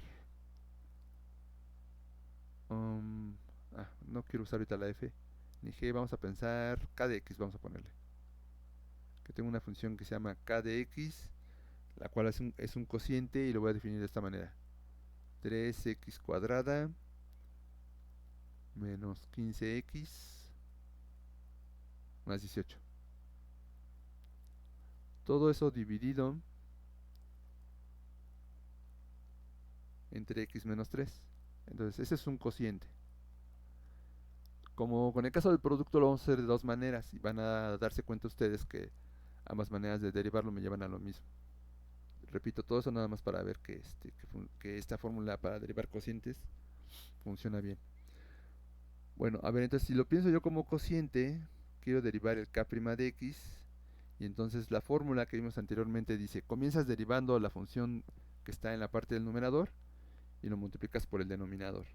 um, no quiero usar ahorita la f ni g, vamos a pensar k de x, vamos a ponerle. Que tengo una función que se llama k de x, la cual es un cociente y lo voy a definir de esta manera. 3x cuadrada menos 15x más 18. Todo eso dividido entre x menos 3. Entonces ese es un cociente. Como con el caso del producto lo vamos a hacer de dos maneras y van a darse cuenta ustedes que ambas maneras de derivarlo me llevan a lo mismo. Repito, todo eso nada más para ver que esta fórmula para derivar cocientes funciona bien. Bueno, a ver, entonces si lo pienso yo como cociente, quiero derivar el k' de x, y entonces la fórmula que vimos anteriormente dice, comienzas derivando la función que está en la parte del numerador y lo multiplicas por el denominador.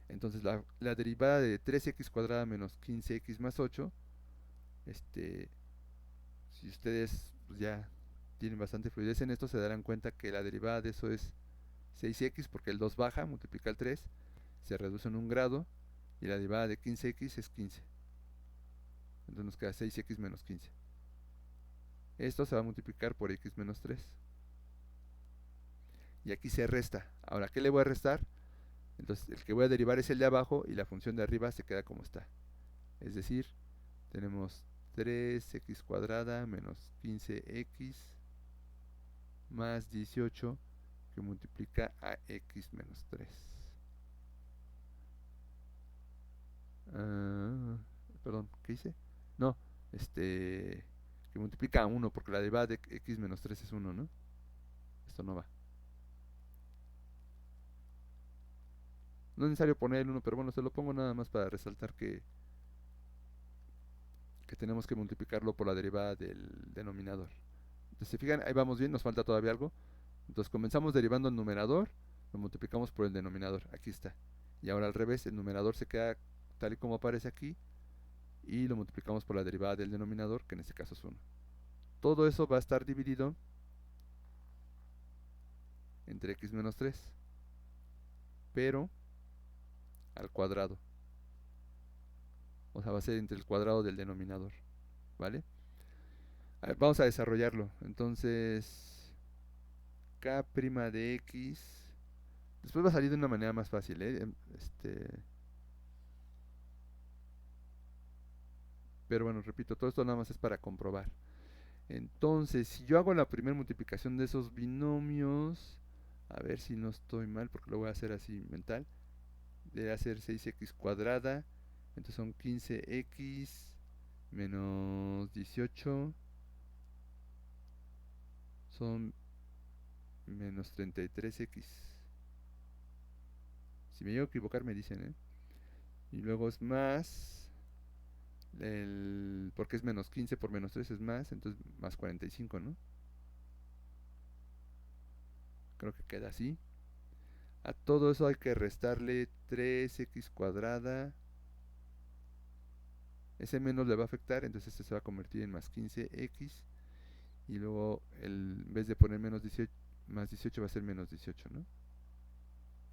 Entonces la derivada de 3x cuadrada menos 15x más 8, si ustedes pues, ya tienen bastante fluidez en esto, se darán cuenta que la derivada de eso es 6x, porque el 2 baja, multiplica el 3, se reduce en un grado, y la derivada de 15x es 15. Entonces nos queda 6x menos 15. Esto se va a multiplicar por x menos 3. Y aquí se resta. Ahora, ¿qué le voy a restar? Entonces, el que voy a derivar es el de abajo y la función de arriba se queda como está. Es decir, tenemos 3x cuadrada menos 15x más 18 que multiplica a x menos 3. Perdón, ¿qué hice? No, que multiplica a 1 porque la derivada de x menos 3 es 1, ¿no? Esto no va. No es necesario poner el 1, pero bueno, se lo pongo nada más para resaltar que tenemos que multiplicarlo por la derivada del denominador. Entonces, si fijan, ahí vamos bien, nos falta todavía algo. Entonces comenzamos derivando el numerador, lo multiplicamos por el denominador, aquí está. Y ahora al revés, el numerador se queda tal y como aparece aquí, y lo multiplicamos por la derivada del denominador, que en este caso es 1. Todo eso va a estar dividido entre x menos 3, pero al cuadrado. O sea, va a ser entre el cuadrado del denominador, ¿vale? A ver, vamos a desarrollarlo. Entonces, k' de x. Después va a salir de una manera más fácil, ¿eh? Pero bueno, repito, todo esto nada más es para comprobar. Entonces, si yo hago la primera multiplicación de esos binomios, a ver si no estoy mal, porque lo voy a hacer así mental, debe ser 6x cuadrada, entonces son 15x menos 18, son menos 33x. Si me llego a equivocar me dicen, ¿eh? Y luego es más, porque es menos 15 por menos 3 es más, entonces más 45, ¿no? Creo que queda así. A todo eso hay que restarle 3x cuadrada. Ese menos le va a afectar, entonces este se va a convertir en más 15x. Y luego, en vez de poner menos 18, más 18 va a ser menos 18, ¿no?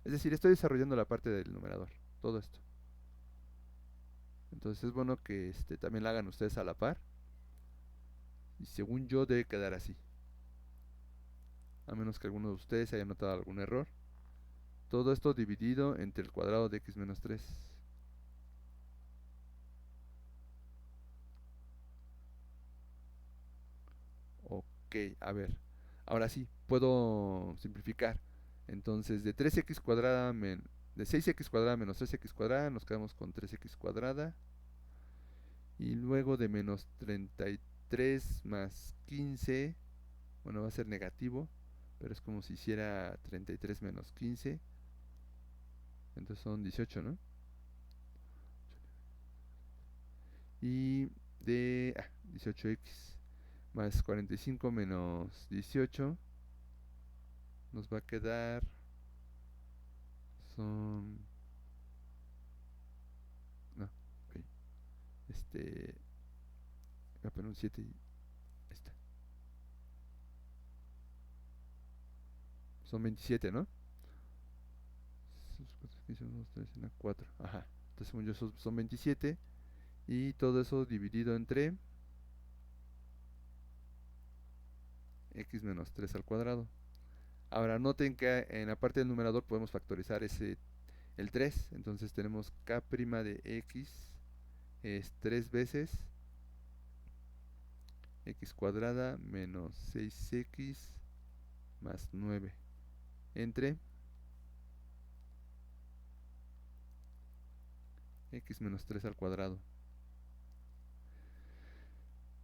Es decir, estoy desarrollando la parte del numerador, todo esto. Entonces es bueno que también la hagan ustedes a la par. Y según yo debe quedar así. A menos que alguno de ustedes haya notado algún error. Todo esto dividido entre el cuadrado de x menos 3. Ok, a ver. Ahora sí, puedo simplificar. Entonces, de 3x cuadrada de 6x cuadrada menos 3x cuadrada, nos quedamos con 3x cuadrada. Y luego de menos 33 más 15, bueno, va a ser negativo, pero es como si hiciera 33 menos 15. Entonces son 18, ¿no? Y de 18x más 45 menos 18 nos va a quedar, son, no, ok, voy a poner un 7 y ahí está. Son 27, ¿no? 15, 1, 2, 3, 4, ajá. Entonces según yo son 27 y todo eso dividido entre x menos 3 al cuadrado. Ahora noten que en la parte del numerador podemos factorizar el 3, entonces tenemos k' de x es 3 veces x cuadrada menos 6x más 9 entre x menos 3 al cuadrado.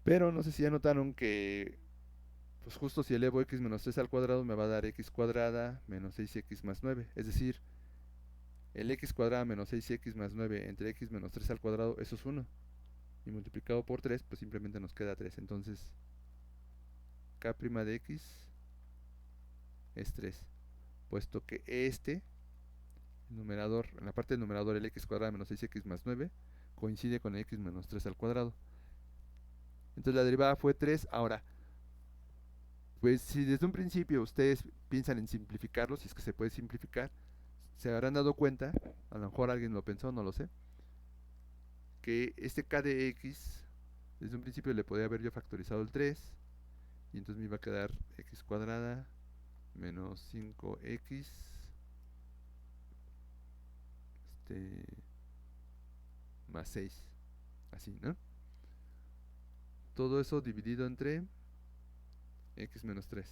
Pero no sé si ya notaron que pues justo si elevo x menos 3 al cuadrado me va a dar x cuadrada menos 6x más 9. Es decir, el x cuadrada menos 6x más 9 entre x menos 3 al cuadrado, eso es 1. Y multiplicado por 3, pues simplemente nos queda 3. Entonces, k' de x es 3. Puesto que el numerador, en la parte del numerador, el x cuadrada menos 6x más 9, coincide con el x menos 3 al cuadrado. Entonces la derivada fue 3. Ahora, pues si desde un principio ustedes piensan en simplificarlo, si es que se puede simplificar, se habrán dado cuenta, a lo mejor alguien lo pensó, no lo sé, que este k de x, desde un principio le podía haber yo factorizado el 3, y entonces me iba a quedar x cuadrada menos 5x más 6, así, ¿no? todo eso dividido entre x menos 3.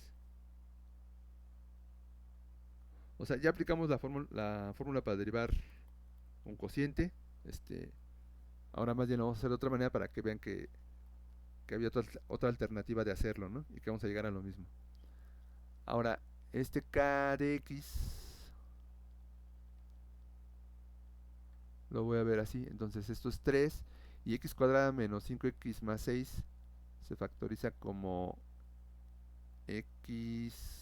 O sea, ya aplicamos la fórmula para derivar un cociente. Ahora más bien lo vamos a hacer de otra manera para que vean que había otra alternativa de hacerlo, ¿no? Y que vamos a llegar a lo mismo. Ahora, este k de x lo voy a ver así. Entonces esto es 3 y x cuadrada menos 5x más 6 se factoriza como x...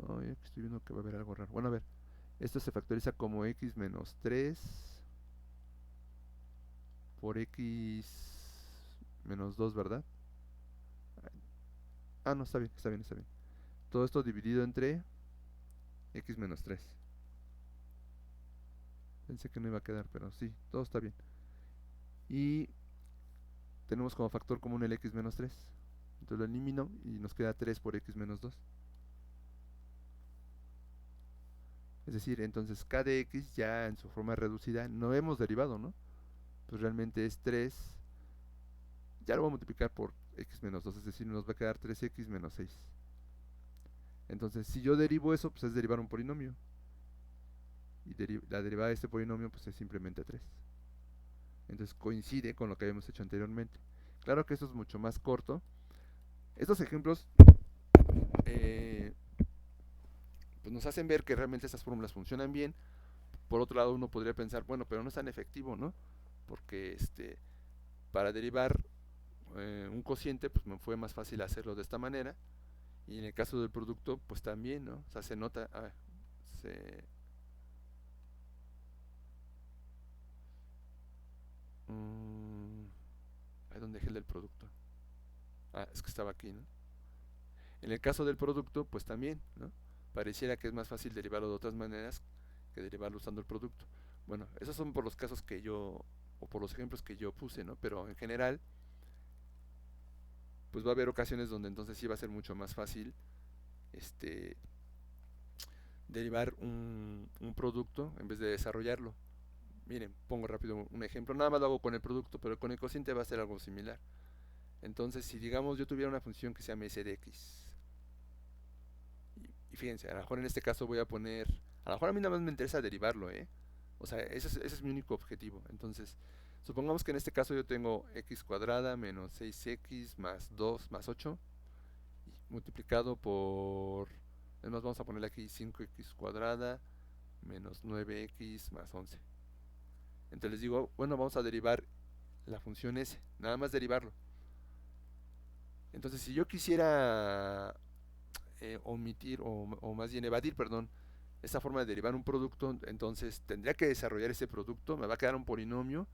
Ay, aquí estoy viendo que va a haber algo raro. Bueno, a ver, esto se factoriza como x menos 3 por x menos 2, ¿verdad? Ah, no, está bien, está bien, está bien. Todo esto dividido entre x menos 3. Pensé que no iba a quedar, pero sí, todo está bien. Y tenemos como factor común el x menos 3. Entonces lo elimino y nos queda 3 por x menos 2. Es decir, entonces k de x ya en su forma reducida no hemos derivado, ¿no? Pues realmente es 3. Ya lo voy a multiplicar por x menos 2, es decir, nos va a quedar 3x menos 6. Entonces, si yo derivo eso, pues es derivar un polinomio. Y la derivada de este polinomio, pues es simplemente 3. Entonces coincide con lo que habíamos hecho anteriormente. Claro que esto es mucho más corto. Estos ejemplos pues nos hacen ver que realmente estas fórmulas funcionan bien. Por otro lado, uno podría pensar, bueno, pero no es tan efectivo, ¿no? Porque para derivar un cociente, pues me fue más fácil hacerlo de esta manera. Y en el caso del producto, pues también, ¿no? O sea, se nota, se... ¿ahí dónde dejé el del producto? Ah, es que estaba aquí, ¿no? En el caso del producto, pues también, ¿no? Pareciera que es más fácil derivarlo de otras maneras que derivarlo usando el producto. Bueno, esos son por los casos que yo, o por los ejemplos que yo puse, ¿no? Pero en general, pues va a haber ocasiones donde entonces sí va a ser mucho más fácil, este, derivar un producto en vez de desarrollarlo. Miren, pongo rápido un ejemplo, nada más lo hago con el producto, pero con el cociente va a ser algo similar. Entonces, si digamos yo tuviera una función que se llama s de x, y fíjense, a lo mejor en este caso voy a poner, a lo mejor a mí nada más me interesa derivarlo, ¿eh? O sea, ese es mi único objetivo. Entonces, supongamos que en este caso yo tengo x cuadrada menos 6x más 2 más 8 multiplicado por, además vamos a ponerle aquí 5x cuadrada menos 9x más 11. Entonces les digo, bueno, vamos a derivar la función s, nada más derivarlo. Entonces, si yo quisiera omitir o más bien evadir, perdón, esta forma de derivar un producto, entonces tendría que desarrollar ese producto, me va a quedar un polinomio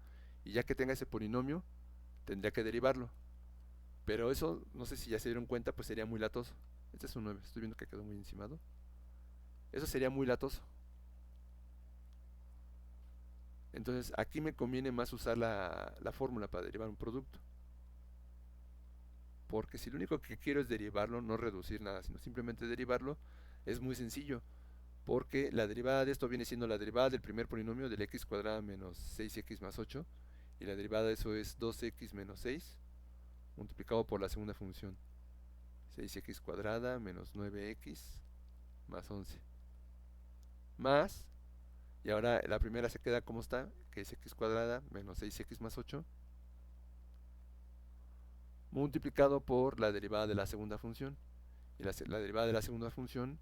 y ya que tenga ese polinomio, tendría que derivarlo. Pero eso, no sé si ya se dieron cuenta, pues sería muy latoso. Este es un 9, estoy viendo que quedó muy encimado. Eso sería muy latoso. Entonces aquí me conviene más usar la fórmula para derivar un producto. Porque si lo único que quiero es derivarlo, no reducir nada, sino simplemente derivarlo, es muy sencillo. Porque la derivada de esto viene siendo la derivada del primer polinomio del x cuadrada menos 6x más 8. Y la derivada de eso es 2x menos 6 multiplicado por la segunda función. 6x cuadrada menos 9x más 11. Más, y ahora la primera se queda como está, que es x cuadrada menos 6x más 8 multiplicado por la derivada de la segunda función. Y la derivada de la segunda función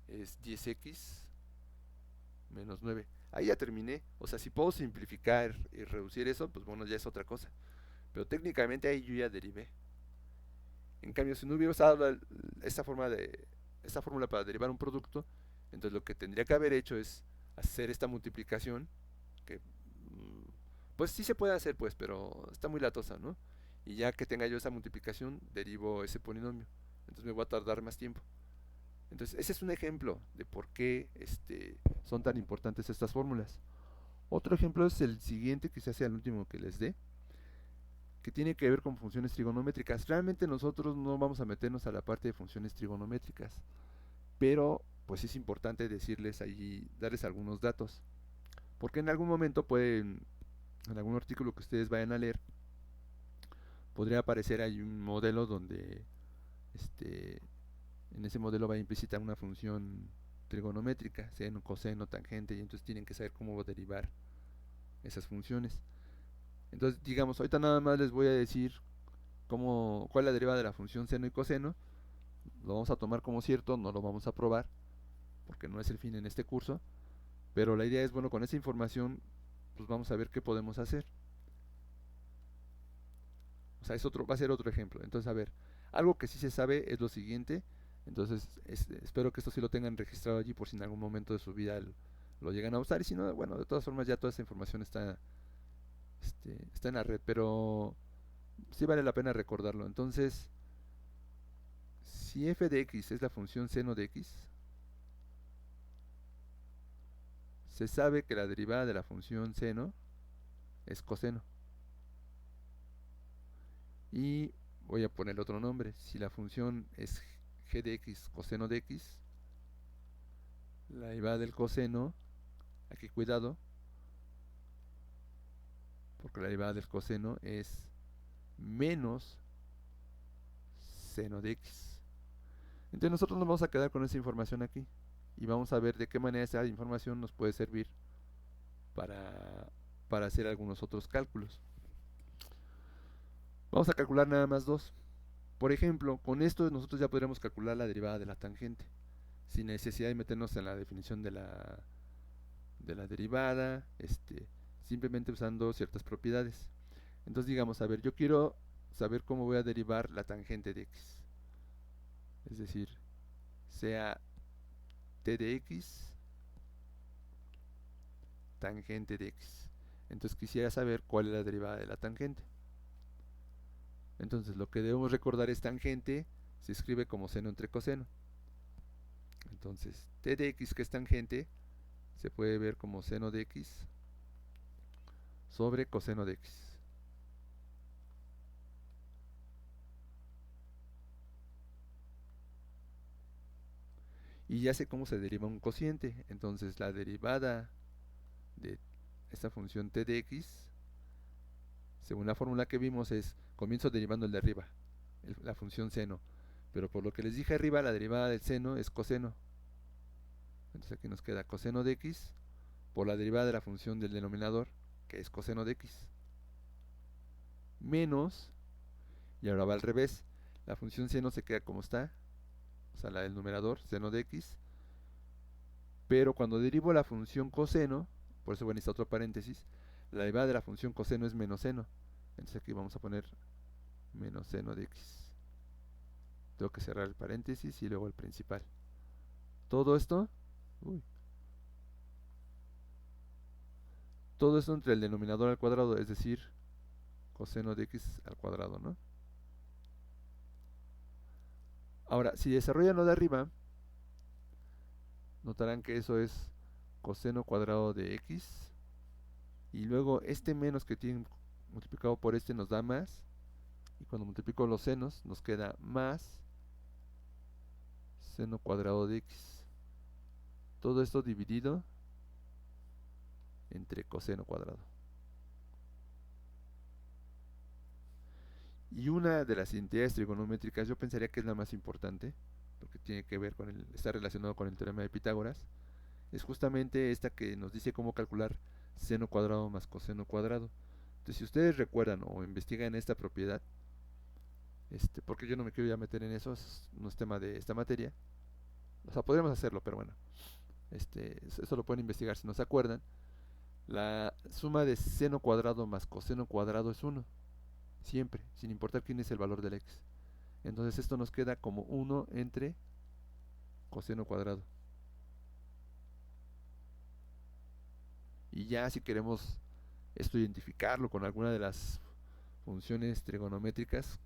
es 10x menos 9. Ahí ya terminé. O sea, si puedo simplificar y reducir eso, pues bueno, ya es otra cosa. Pero técnicamente ahí yo ya derivé. En cambio, si no hubiera usado esta fórmula para derivar un producto, entonces lo que tendría que haber hecho es hacer esta multiplicación, que pues sí se puede hacer, pues, pero está muy latosa, ¿no? Y ya que tenga yo esa multiplicación, derivo ese polinomio. Entonces me voy a tardar más tiempo. Entonces, ese es un ejemplo de por qué son tan importantes estas fórmulas. Otro ejemplo es el siguiente, que se hace al último que les dé, que tiene que ver con funciones trigonométricas. Realmente nosotros no vamos a meternos a la parte de funciones trigonométricas, pero pues es importante decirles ahí, darles algunos datos, porque en algún momento pueden en algún artículo que ustedes vayan a leer, podría aparecer ahí un modelo donde este, en ese modelo va implícita una función trigonométrica, seno, coseno, tangente, y entonces tienen que saber cómo derivar esas funciones. Entonces, digamos, ahorita nada más les voy a decir cuál es la derivada de la función seno y coseno. Lo vamos a tomar como cierto, no lo vamos a probar, porque no es el fin en este curso, pero la idea es, bueno, con esa información, pues vamos a ver qué podemos hacer. O sea, va a ser otro ejemplo. Entonces, a ver, algo que sí se sabe es lo siguiente. Entonces, espero que esto sí lo tengan registrado allí por si en algún momento de su vida lo llegan a usar. Y si no, bueno, de todas formas ya toda esta información está en la red, pero sí vale la pena recordarlo. Entonces, si f de x es la función seno de x, se sabe que la derivada de la función seno es coseno. Y voy a poner otro nombre. Si la función es g de x coseno de x, la derivada del coseno, aquí cuidado, porque la derivada del coseno es menos seno de x. Entonces nosotros nos vamos a quedar con esa información aquí y vamos a ver de qué manera esa información nos puede servir para, para hacer algunos otros cálculos. Vamos a calcular nada más dos. Por ejemplo, con esto nosotros ya podríamos calcular la derivada de la tangente, sin necesidad de meternos en la definición de la derivada, simplemente usando ciertas propiedades. Entonces digamos, a ver, yo quiero saber cómo voy a derivar la tangente de x. Es decir, sea t de x tangente de x. Entonces quisiera saber cuál es la derivada de la tangente. Entonces lo que debemos recordar es tangente se escribe como seno entre coseno. Entonces t de x, que es tangente, se puede ver como seno de x sobre coseno de x. Y ya sé cómo se deriva un cociente. Entonces la derivada de esta función t de x, según la fórmula que vimos, comienzo derivando el de arriba, la función seno. Pero por lo que les dije arriba, la derivada del seno es coseno. Entonces aquí nos queda coseno de x por la derivada de la función del denominador, que es coseno de x, menos, y ahora va al revés, la función seno se queda como está, o sea, la del numerador, seno de x, pero cuando derivo la función coseno, por eso voy a necesitar otro paréntesis, la derivada de la función coseno es menos seno. Entonces aquí vamos a poner menos seno de x. Tengo que cerrar el paréntesis y luego el principal. Todo esto, uy, todo esto entre el denominador al cuadrado, es decir, coseno de x al cuadrado, ¿no? Ahora, si desarrollan lo de arriba, notarán que eso es coseno cuadrado de x, y luego este menos que tiene multiplicado por este nos da más, y cuando multiplico los senos nos queda más seno cuadrado de x. Todo esto dividido entre coseno cuadrado. Y una de las identidades trigonométricas, yo pensaría que es la más importante, porque tiene que ver está relacionado con el teorema de Pitágoras, es justamente esta que nos dice cómo calcular seno cuadrado más coseno cuadrado. Entonces, si ustedes recuerdan o investigan esta propiedad, porque yo no me quiero ya meter en eso, no es tema de esta materia, o sea, podríamos hacerlo, pero bueno, eso lo pueden investigar si no se acuerdan. La suma de seno cuadrado más coseno cuadrado es 1, siempre, sin importar quién es el valor del x. Entonces esto nos queda como 1 entre coseno cuadrado. Y ya si queremos esto identificarlo con alguna de las funciones trigonométricas,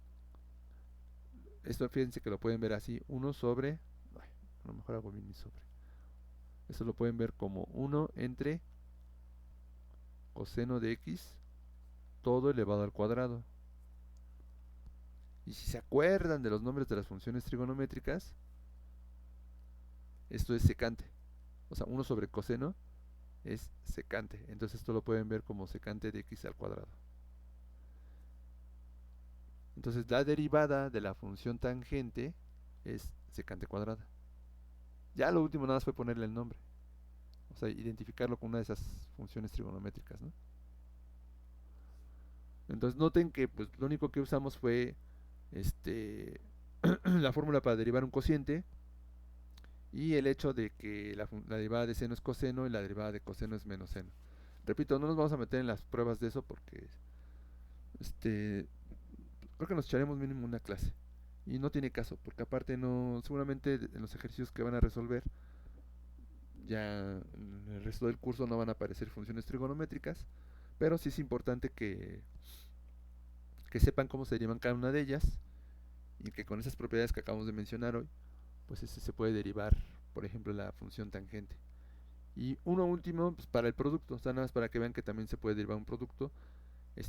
esto fíjense que lo pueden ver así, 1 sobre, a lo mejor hago bien mi sobre, esto lo pueden ver como 1 entre coseno de x todo elevado al cuadrado. Y si se acuerdan de los nombres de las funciones trigonométricas, esto es secante, o sea, 1 sobre coseno es secante. Entonces esto lo pueden ver como secante de x al cuadrado. Entonces la derivada de la función tangente es secante cuadrada. Ya lo último nada más fue ponerle el nombre. O sea, identificarlo con una de esas funciones trigonométricas, ¿no? Entonces noten que pues lo único que usamos fue la fórmula para derivar un cociente y el hecho de que la derivada de seno es coseno y la derivada de coseno es menos seno. Repito, no nos vamos a meter en las pruebas de eso porque creo que nos echaremos mínimo una clase. Y no tiene caso, porque aparte no, seguramente en los ejercicios que van a resolver, ya en el resto del curso no van a aparecer funciones trigonométricas, pero sí es importante que sepan cómo se derivan cada una de ellas y que con esas propiedades que acabamos de mencionar hoy, pues se puede derivar, por ejemplo, la función tangente. Y uno último, pues para el producto, o sea, nada más para que vean que también se puede derivar un producto,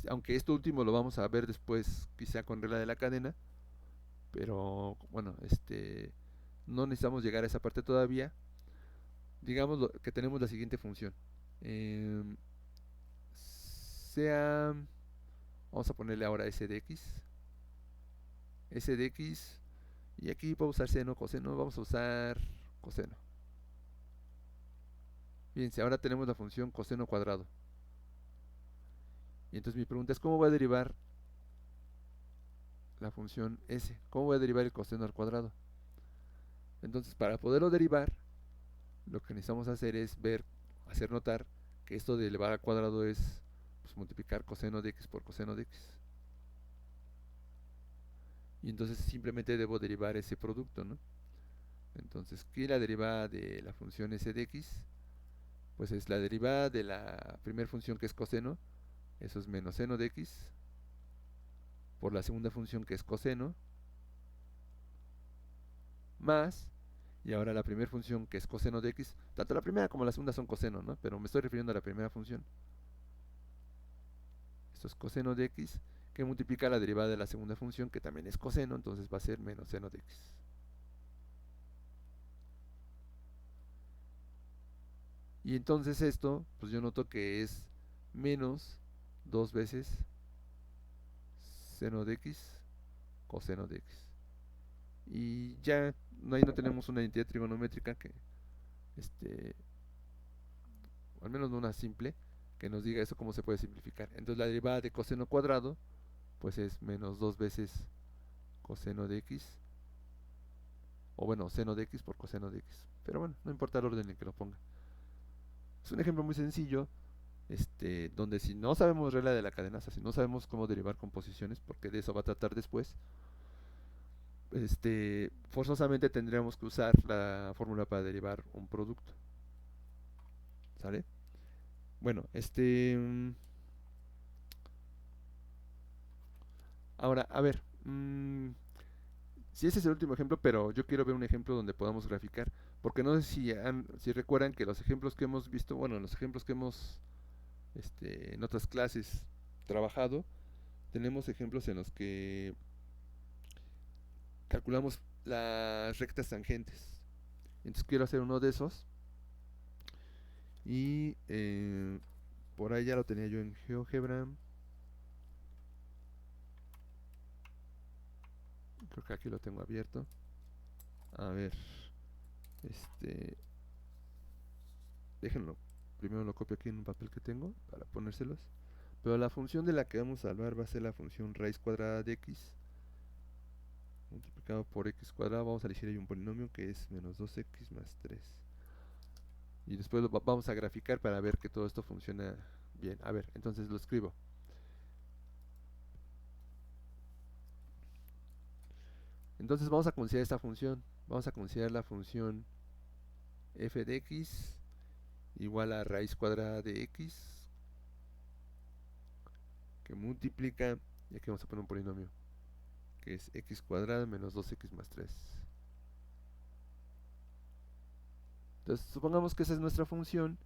aunque esto último lo vamos a ver después, quizá con regla de la cadena, pero bueno, no necesitamos llegar a esa parte todavía. Digamos que tenemos la siguiente función. Em, sea, vamos a ponerle ahora s de x. S de x, y aquí puedo usar seno, coseno, vamos a usar coseno. Fíjense, ahora tenemos la función coseno cuadrado. Y entonces mi pregunta es, ¿cómo voy a derivar la función s? ¿Cómo voy a derivar el coseno al cuadrado? Entonces, para poderlo derivar, lo que necesitamos hacer es hacer notar que esto de elevar al cuadrado es pues, multiplicar coseno de x por coseno de x. Y entonces simplemente debo derivar ese producto, ¿no? Entonces, ¿qué es la derivada de la función s de x? Pues es la derivada de la primera función que es coseno, eso es menos seno de x, por la segunda función que es coseno, más, y ahora la primera función que es coseno de x, tanto la primera como la segunda son coseno, ¿no? Pero me estoy refiriendo a la primera función. Esto es coseno de x, que multiplica la derivada de la segunda función, que también es coseno, entonces va a ser menos seno de x. Y entonces esto, pues yo noto que es menos 2 veces seno de x, coseno de x. Y ya ahí no tenemos una identidad trigonométrica que, o al menos no una simple, que nos diga eso cómo se puede simplificar. Entonces la derivada de coseno cuadrado, pues es menos 2 veces coseno de x, o bueno, seno de x por coseno de x. Pero bueno, no importa el orden en que lo ponga. Es un ejemplo muy sencillo, donde si no sabemos regla de la cadena, o sea, si no sabemos cómo derivar composiciones, porque de eso va a tratar después, forzosamente tendríamos que usar la fórmula para derivar un producto. ¿Sale? Bueno, ahora, a ver, si ese es el último ejemplo, pero yo quiero ver un ejemplo donde podamos graficar, porque no sé si recuerdan que los ejemplos que hemos visto, bueno, los ejemplos que hemos en otras clases trabajado, tenemos ejemplos en los que calculamos las rectas tangentes. Entonces quiero hacer uno de esos y por ahí ya lo tenía yo en GeoGebra. Creo que aquí lo tengo abierto. A ver, este, déjenlo. Primero lo copio aquí en un papel que tengo para ponérselos. Pero la función de la que vamos a hablar va a ser la función raíz cuadrada de x multiplicado por x cuadrado. Vamos a elegir ahí un polinomio que es menos 2x más 3. Y después vamos a graficar para ver que todo esto funciona bien. A ver, entonces lo escribo. Entonces vamos a considerar esta función. Vamos a considerar la función f de x igual a raíz cuadrada de x que multiplica, y aquí vamos a poner un polinomio, que es x cuadrado menos 2x más 3. Entonces supongamos que esa es nuestra función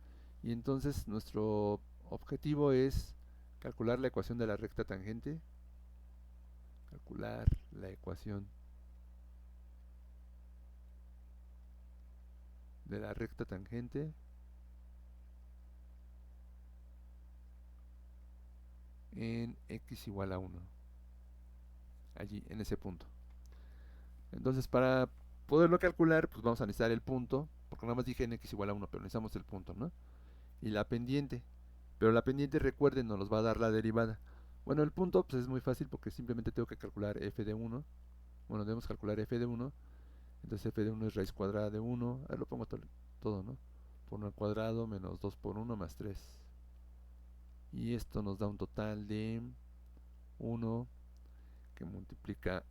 y entonces nuestro objetivo es calcular la ecuación de la recta tangente. Calcular la ecuación de la recta tangente en x igual a 1, allí, en ese punto. Entonces, para poderlo calcular, pues vamos a necesitar el punto, porque nada más dije en x igual a 1, pero necesitamos el punto, ¿no? Y la pendiente. Pero la pendiente, recuerden, nos va a dar la derivada. Bueno, el punto pues es muy fácil porque simplemente tengo que calcular f de 1. Bueno, debemos calcular f de 1. Entonces f de 1 es raíz cuadrada de 1. Ahí lo pongo todo, ¿no? Por 1 al cuadrado menos 2 por 1 más 3. Y esto nos da un total de 1 que multiplica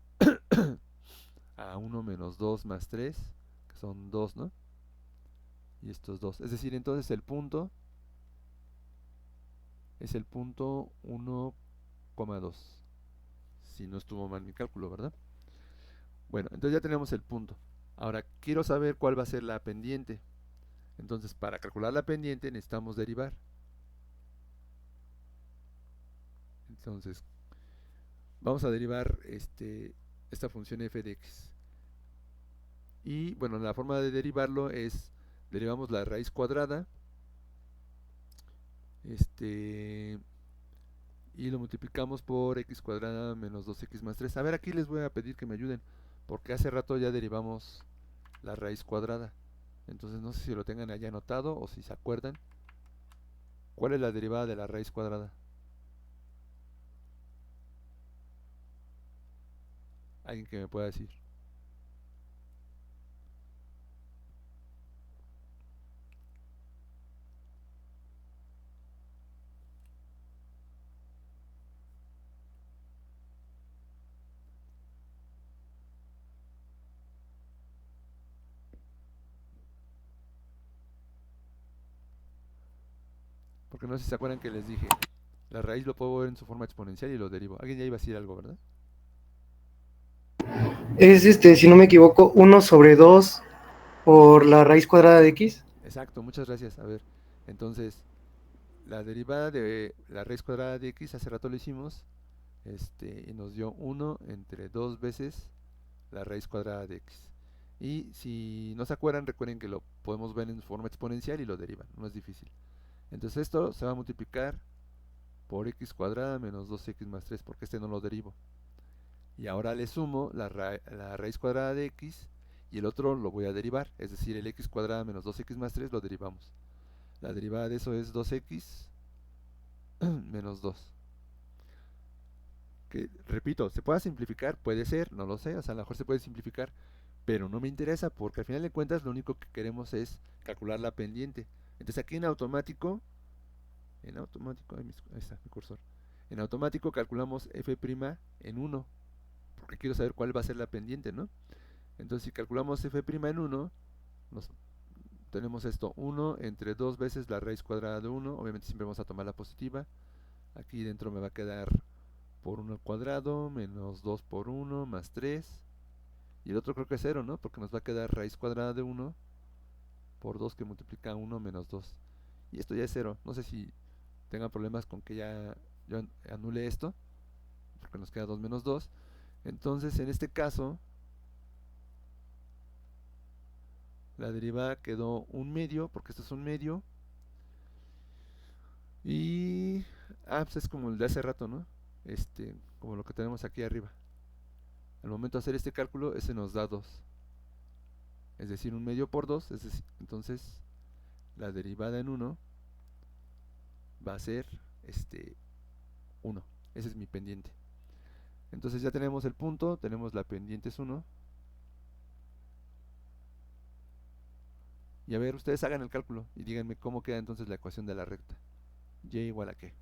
a 1 menos 2 más 3, que son 2, ¿no? Y estos 2. Es decir, entonces el punto es el punto 1,2. Si no estuvo mal mi cálculo, ¿verdad? Bueno, entonces ya tenemos el punto. Ahora quiero saber cuál va a ser la pendiente. Entonces, para calcular la pendiente necesitamos derivar. Entonces, vamos a derivar esta función f de x. Y bueno, la forma de derivarlo es, derivamos la raíz cuadrada, y lo multiplicamos por x cuadrada menos 2x más 3. A ver, aquí les voy a pedir que me ayuden, porque hace rato ya derivamos la raíz cuadrada. Entonces no sé si lo tengan allá anotado o si se acuerdan. ¿Cuál es la derivada de la raíz cuadrada? Alguien que me pueda decir. Porque no sé si se acuerdan que les dije, la raíz lo puedo ver en su forma exponencial y lo derivo. Alguien ya iba a decir algo, ¿verdad? Es, si no me equivoco, 1/2 por la raíz cuadrada de x. Exacto, muchas gracias. A ver, entonces, la derivada de la raíz cuadrada de x, hace rato lo hicimos, y nos dio 1 entre 2 veces la raíz cuadrada de x. Y si no se acuerdan, recuerden que lo podemos ver en forma exponencial y lo derivan, no es difícil. Entonces esto se va a multiplicar por x cuadrada menos 2x más 3, porque no lo derivo. Y ahora le sumo la raíz cuadrada de x y el otro lo voy a derivar, es decir, el x cuadrada menos 2x más 3 lo derivamos. La derivada de eso es 2x menos 2. Que, repito, ¿se puede simplificar? Puede ser, no lo sé, o sea, a lo mejor se puede simplificar, pero no me interesa porque al final de cuentas lo único que queremos es calcular la pendiente. Entonces aquí ahí está mi cursor. En automático calculamos f' en 1, porque quiero saber cuál va a ser la pendiente, ¿no? Entonces si calculamos f' en 1, tenemos esto, 1 entre 2 veces la raíz cuadrada de 1, obviamente siempre vamos a tomar la positiva. Aquí dentro me va a quedar por 1 al cuadrado, menos 2 por 1, más 3. Y el otro creo que es 0, ¿no? Porque nos va a quedar raíz cuadrada de 1 por 2 que multiplica 1 menos 2. Y esto ya es 0. No sé si tengan problemas con que ya yo anule esto, porque nos queda 2 menos 2. Entonces, en este caso, la derivada quedó un medio, porque esto es un medio. Y... pues es como el de hace rato, ¿no? Como lo que tenemos aquí arriba. Al momento de hacer este cálculo, ese nos da 2. Es decir, un medio por 2. Entonces, la derivada en 1 va a ser 1. Ese es mi pendiente. Entonces ya tenemos el punto, tenemos la pendiente es 1. Y a ver, ustedes hagan el cálculo y díganme cómo queda entonces la ecuación de la recta. Y igual a qué.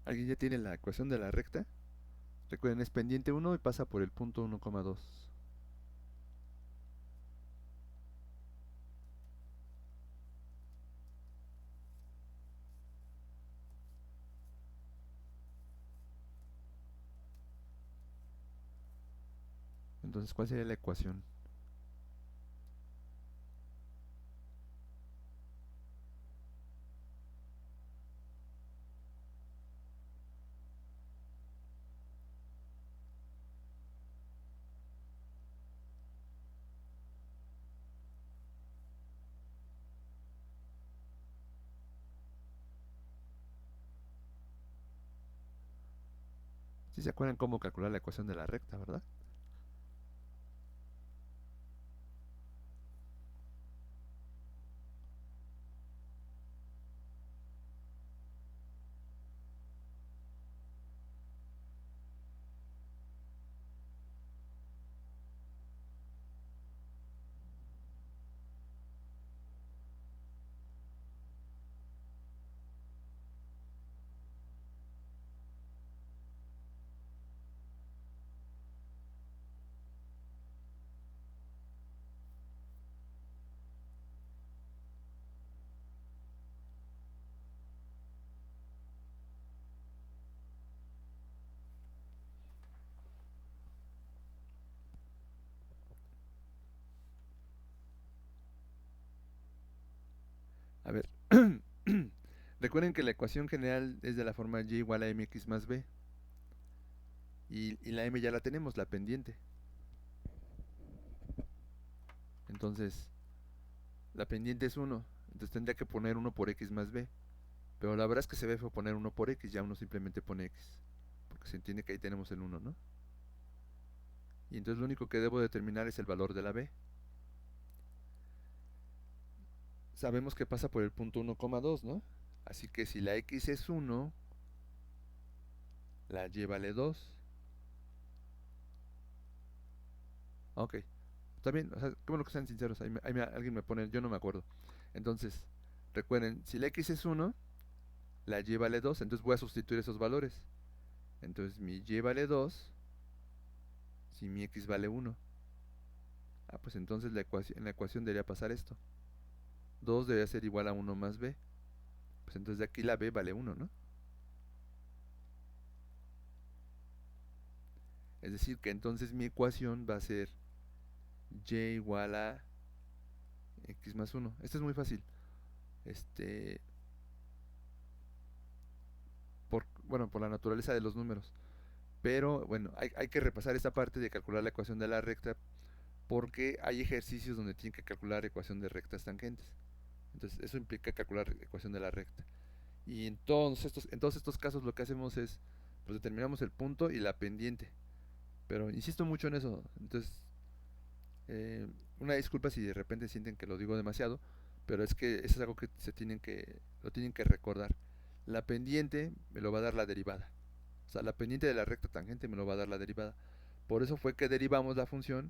¿Alguien ya tiene la ecuación de la recta? Recuerden, es pendiente 1 y pasa por el punto 1,2. Entonces, ¿cuál sería la ecuación? Si se acuerdan cómo calcular la ecuación de la recta, ¿verdad? A ver, recuerden que la ecuación general es de la forma y igual a mx más b. Y la m ya la tenemos, la pendiente. Entonces, la pendiente es 1. Entonces tendría que poner 1 por x más b. Pero la verdad es que se ve feo poner 1 por x, ya uno simplemente pone x. Porque se entiende que ahí tenemos el 1, ¿no? Y entonces lo único que debo determinar es el valor de la b. Sabemos que pasa por el punto 1,2, ¿no? Así que si la x es 1, la y vale 2. Ok, está bien, o sea, qué bueno que sean sinceros. Alguien me pone, yo no me acuerdo. Entonces, recuerden, si la x es 1, la y vale 2, entonces voy a sustituir esos valores. Entonces mi y vale 2 si mi x vale 1. Ah, pues entonces en la ecuación debería pasar esto. 2 debería ser igual a 1 más b. Pues entonces de aquí la b vale 1, ¿no? Es decir, que entonces mi ecuación va a ser y igual a x más 1. Esto es muy fácil. Este, bueno, por la naturaleza de los números. Pero bueno, hay que repasar esta parte de calcular la ecuación de la recta porque hay ejercicios donde tienen que calcular ecuación de rectas tangentes. Entonces eso implica calcular ecuación de la recta. Y en todos estos casos lo que hacemos es, pues determinamos el punto y la pendiente. Pero insisto mucho en eso. Entonces, eh, una disculpa si de repente sienten que lo digo demasiado, pero es que eso es algo que lo tienen que recordar. La pendiente me lo va a dar la derivada. O sea, la pendiente de la recta tangente me lo va a dar la derivada. Por eso fue que derivamos la función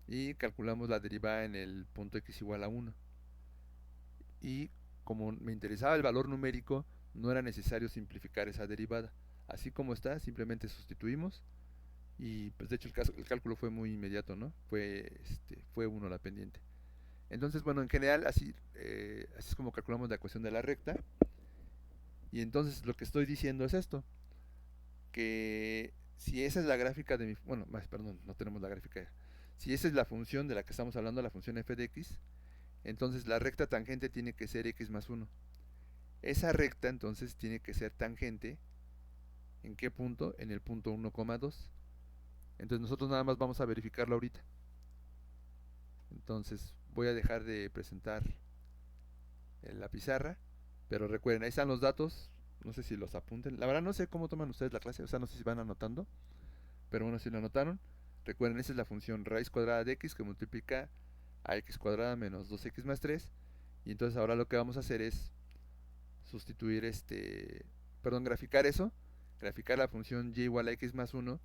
y calculamos la derivada en el punto x igual a 1. Y como me interesaba el valor numérico, no era necesario simplificar esa derivada. Así como está, simplemente sustituimos y pues de hecho el cálculo fue muy inmediato, ¿no? Fue 1 la pendiente. Entonces, bueno, en general así es como calculamos la ecuación de la recta. Y entonces lo que estoy diciendo es esto, que si esa es la gráfica de mi... Bueno, más, perdón, no tenemos la gráfica. Si esa es la función de la que estamos hablando, la función f de x, entonces la recta tangente tiene que ser x más 1. Esa recta entonces tiene que ser tangente, ¿en qué punto? En el punto 1,2. Entonces nosotros nada más vamos a verificarlo ahorita. Entonces voy a dejar de presentar en la pizarra, pero recuerden, ahí están los datos, no sé si los apunten. La verdad no sé cómo toman ustedes la clase, o sea, no sé si van anotando, pero bueno, si lo anotaron, recuerden, esa es la función raíz cuadrada de x que multiplica a x cuadrada menos 2x más 3. Y entonces ahora lo que vamos a hacer es sustituir graficar eso, graficar la función y igual a x más 1.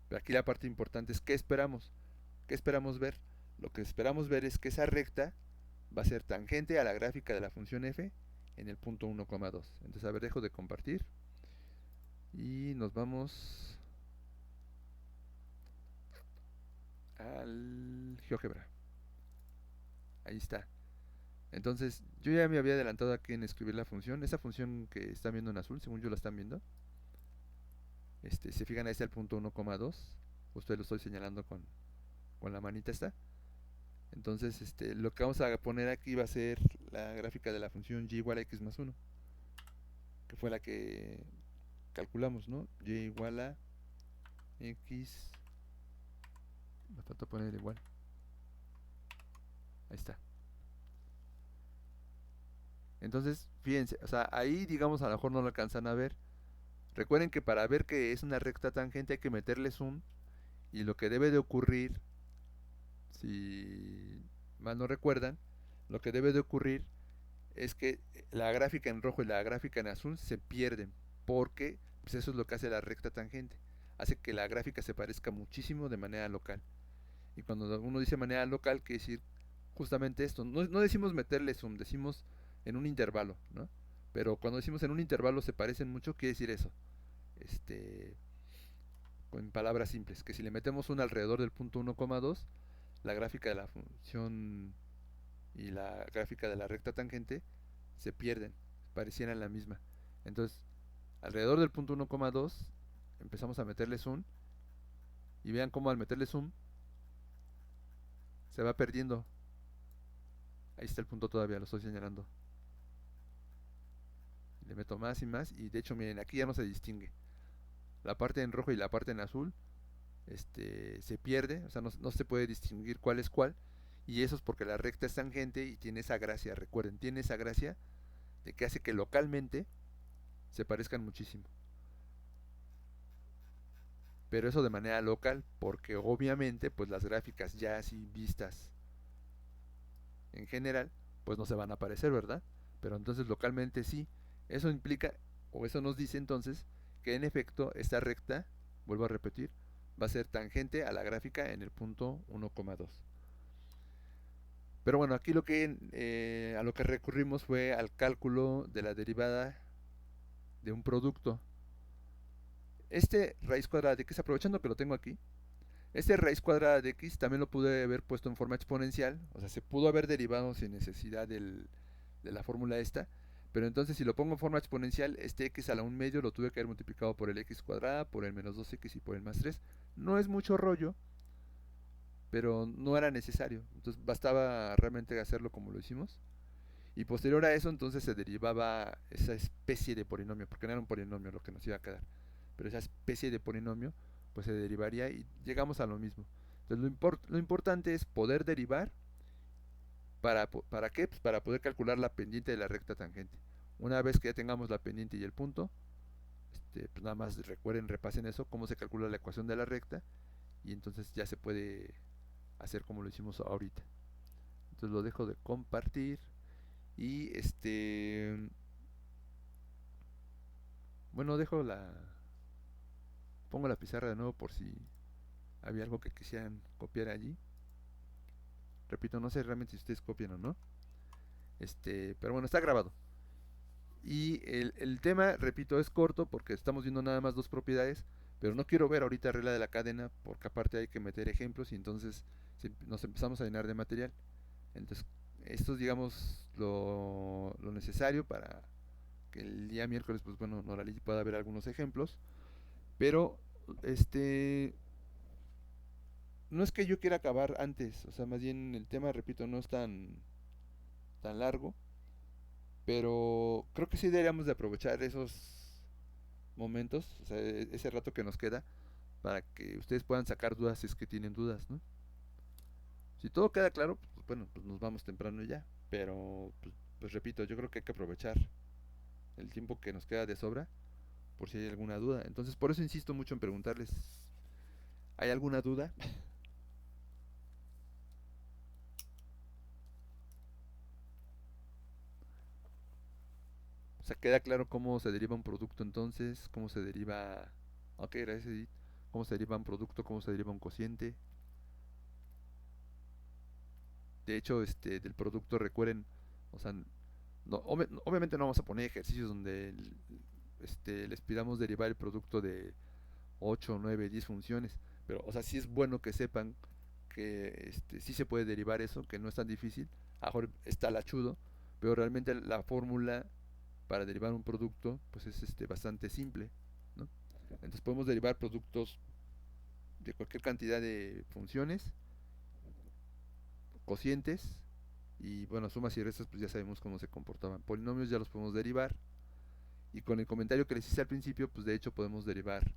Pero aquí la parte importante es ¿qué esperamos? ¿Qué esperamos ver? Lo que esperamos ver es que esa recta va a ser tangente a la gráfica de la función f en el punto 1,2. Entonces, a ver, dejo de compartir. Y nos vamos al GeoGebra. Ahí está. Entonces, yo ya me había adelantado aquí en escribir la función. Esa función que están viendo en azul, según yo la están viendo. Se fijan, ahí está el punto 1,2. Ustedes lo estoy señalando con la manita esta. Entonces, lo que vamos a poner aquí va a ser la gráfica de la función y igual a x más 1, que fue la que calculamos, ¿no? Y igual a x, me falta poner igual. Ahí está. Entonces, fíjense, o sea, ahí digamos a lo mejor no lo alcanzan a ver. Recuerden que para ver que es una recta tangente hay que meterle zoom, y lo que debe de ocurrir, si mal no recuerdan, lo que debe de ocurrir es que la gráfica en rojo y la gráfica en azul se pierden, porque pues eso es lo que hace la recta tangente, hace que la gráfica se parezca muchísimo de manera local. Y cuando uno dice manera local, quiere decir justamente esto. No decimos meterle zoom, decimos en un intervalo, ¿no? Pero cuando decimos en un intervalo se parecen mucho, quiere decir eso. Este, en palabras simples, que si le metemos un alrededor del punto 1,2, la gráfica de la función y la gráfica de la recta tangente se pierden, parecieran la misma. Entonces, alrededor del punto 1,2 empezamos a meterle zoom, y vean cómo al meterle zoom se va perdiendo. Ahí está el punto, todavía lo estoy señalando. Le meto más y más, y de hecho miren, aquí ya no se distingue. La parte en rojo y la parte en azul se pierde, o sea, no se puede distinguir cuál es cuál, y eso es porque la recta es tangente y tiene esa gracia, recuerden, tiene esa gracia de que hace que localmente se parezcan muchísimo. Pero eso de manera local, porque obviamente pues las gráficas ya así vistas en general, pues no se van a parecer, ¿verdad? Pero entonces localmente sí. Eso implica, o eso nos dice entonces, que en efecto esta recta, vuelvo a repetir, va a ser tangente a la gráfica en el punto 1,2. Pero bueno, aquí a lo que recurrimos fue al cálculo de la derivada de un producto. Raíz cuadrada de x, aprovechando que lo tengo aquí, raíz cuadrada de x también lo pude haber puesto en forma exponencial, o sea, se pudo haber derivado sin necesidad de la fórmula esta, pero entonces si lo pongo en forma exponencial, este x a la 1/2 lo tuve que haber multiplicado por el x cuadrada, por el menos 2x y por el más 3. No es mucho rollo, pero no era necesario, entonces bastaba realmente hacerlo como lo hicimos. Y posterior a eso, entonces se derivaba esa especie de polinomio, porque no era un polinomio lo que nos iba a quedar, pero esa especie de polinomio, pues se derivaría y llegamos a lo mismo. Entonces lo importante es poder derivar. ¿Para qué? Pues para poder calcular la pendiente de la recta tangente. Una vez que ya tengamos la pendiente y el punto, pues nada más recuerden, repasen eso, cómo se calcula la ecuación de la recta, y entonces ya se puede hacer como lo hicimos ahorita. Entonces lo dejo de compartir. Y bueno, pongo la pizarra de nuevo por si había algo que quisieran copiar allí. Repito, no sé realmente si ustedes copian o no. Pero bueno, está grabado. Y el tema, repito, es corto porque estamos viendo nada más dos propiedades, pero no quiero ver ahorita regla de la cadena porque aparte hay que meter ejemplos y entonces nos empezamos a llenar de material. Entonces, esto es digamos lo necesario para que el día miércoles, pues bueno, Norali pueda ver algunos ejemplos, pero no es que yo quiera acabar antes, o sea, más bien el tema, repito, no es tan largo, pero creo que sí deberíamos de aprovechar esos momentos, o sea, ese rato que nos queda, para que ustedes puedan sacar dudas si es que tienen dudas, ¿no? Si todo queda claro, pues bueno, pues nos vamos temprano ya, pero pues repito, yo creo que hay que aprovechar el tiempo que nos queda de sobra por si hay alguna duda. Entonces, por eso insisto mucho en preguntarles, ¿hay alguna duda? O sea, queda claro cómo se deriva un producto entonces, cómo se deriva... Ok, gracias Edith. Cómo se deriva un producto, cómo se deriva un cociente. De hecho, del producto recuerden, o sea, obviamente no vamos a poner ejercicios donde les pidamos derivar el producto de 8 9 10 funciones. Pero, o sea, sí es bueno que sepan que sí se puede derivar eso, que no es tan difícil. A lo mejor está lachudo, pero realmente la fórmula para derivar un producto pues es bastante simple, ¿no? Entonces podemos derivar productos de cualquier cantidad de funciones, cocientes, y bueno, sumas y restas pues ya sabemos cómo se comportaban. Polinomios ya los podemos derivar, y con el comentario que les hice al principio, pues de hecho podemos derivar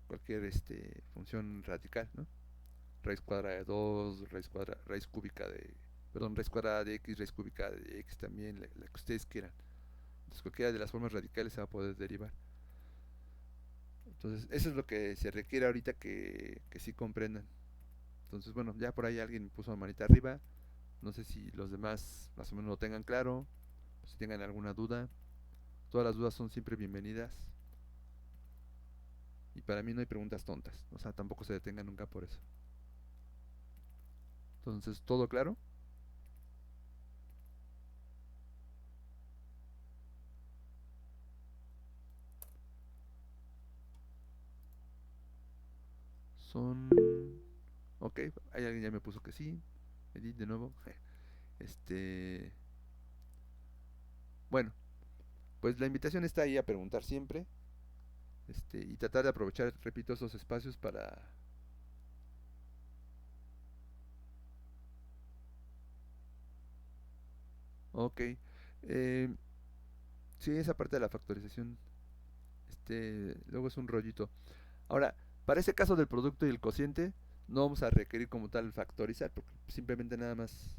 cualquier función radical, ¿no? Raíz cuadrada de 2, raíz cúbica de, perdón, raíz cuadrada de x, raíz cúbica de x también, la que ustedes quieran. Entonces cualquiera de las formas radicales se va a poder derivar. Entonces eso es lo que se requiere ahorita que sí comprendan. Entonces bueno, ya por ahí alguien me puso la manita arriba. No sé si los demás más o menos lo tengan claro, si tengan alguna duda. Todas las dudas son siempre bienvenidas. Y para mí no hay preguntas tontas. O sea, tampoco se detengan nunca por eso. Entonces, ¿todo claro? Son... Ok, hay alguien ya me puso que sí. Edith de nuevo. Este... Bueno, pues la invitación está ahí a preguntar siempre. Y tratar de aprovechar, repito, esos espacios para... Ok. Eh, sí, esa parte de la factorización, luego es un rollito. Ahora, para ese caso del producto y el cociente, no vamos a requerir como tal factorizar, porque simplemente nada más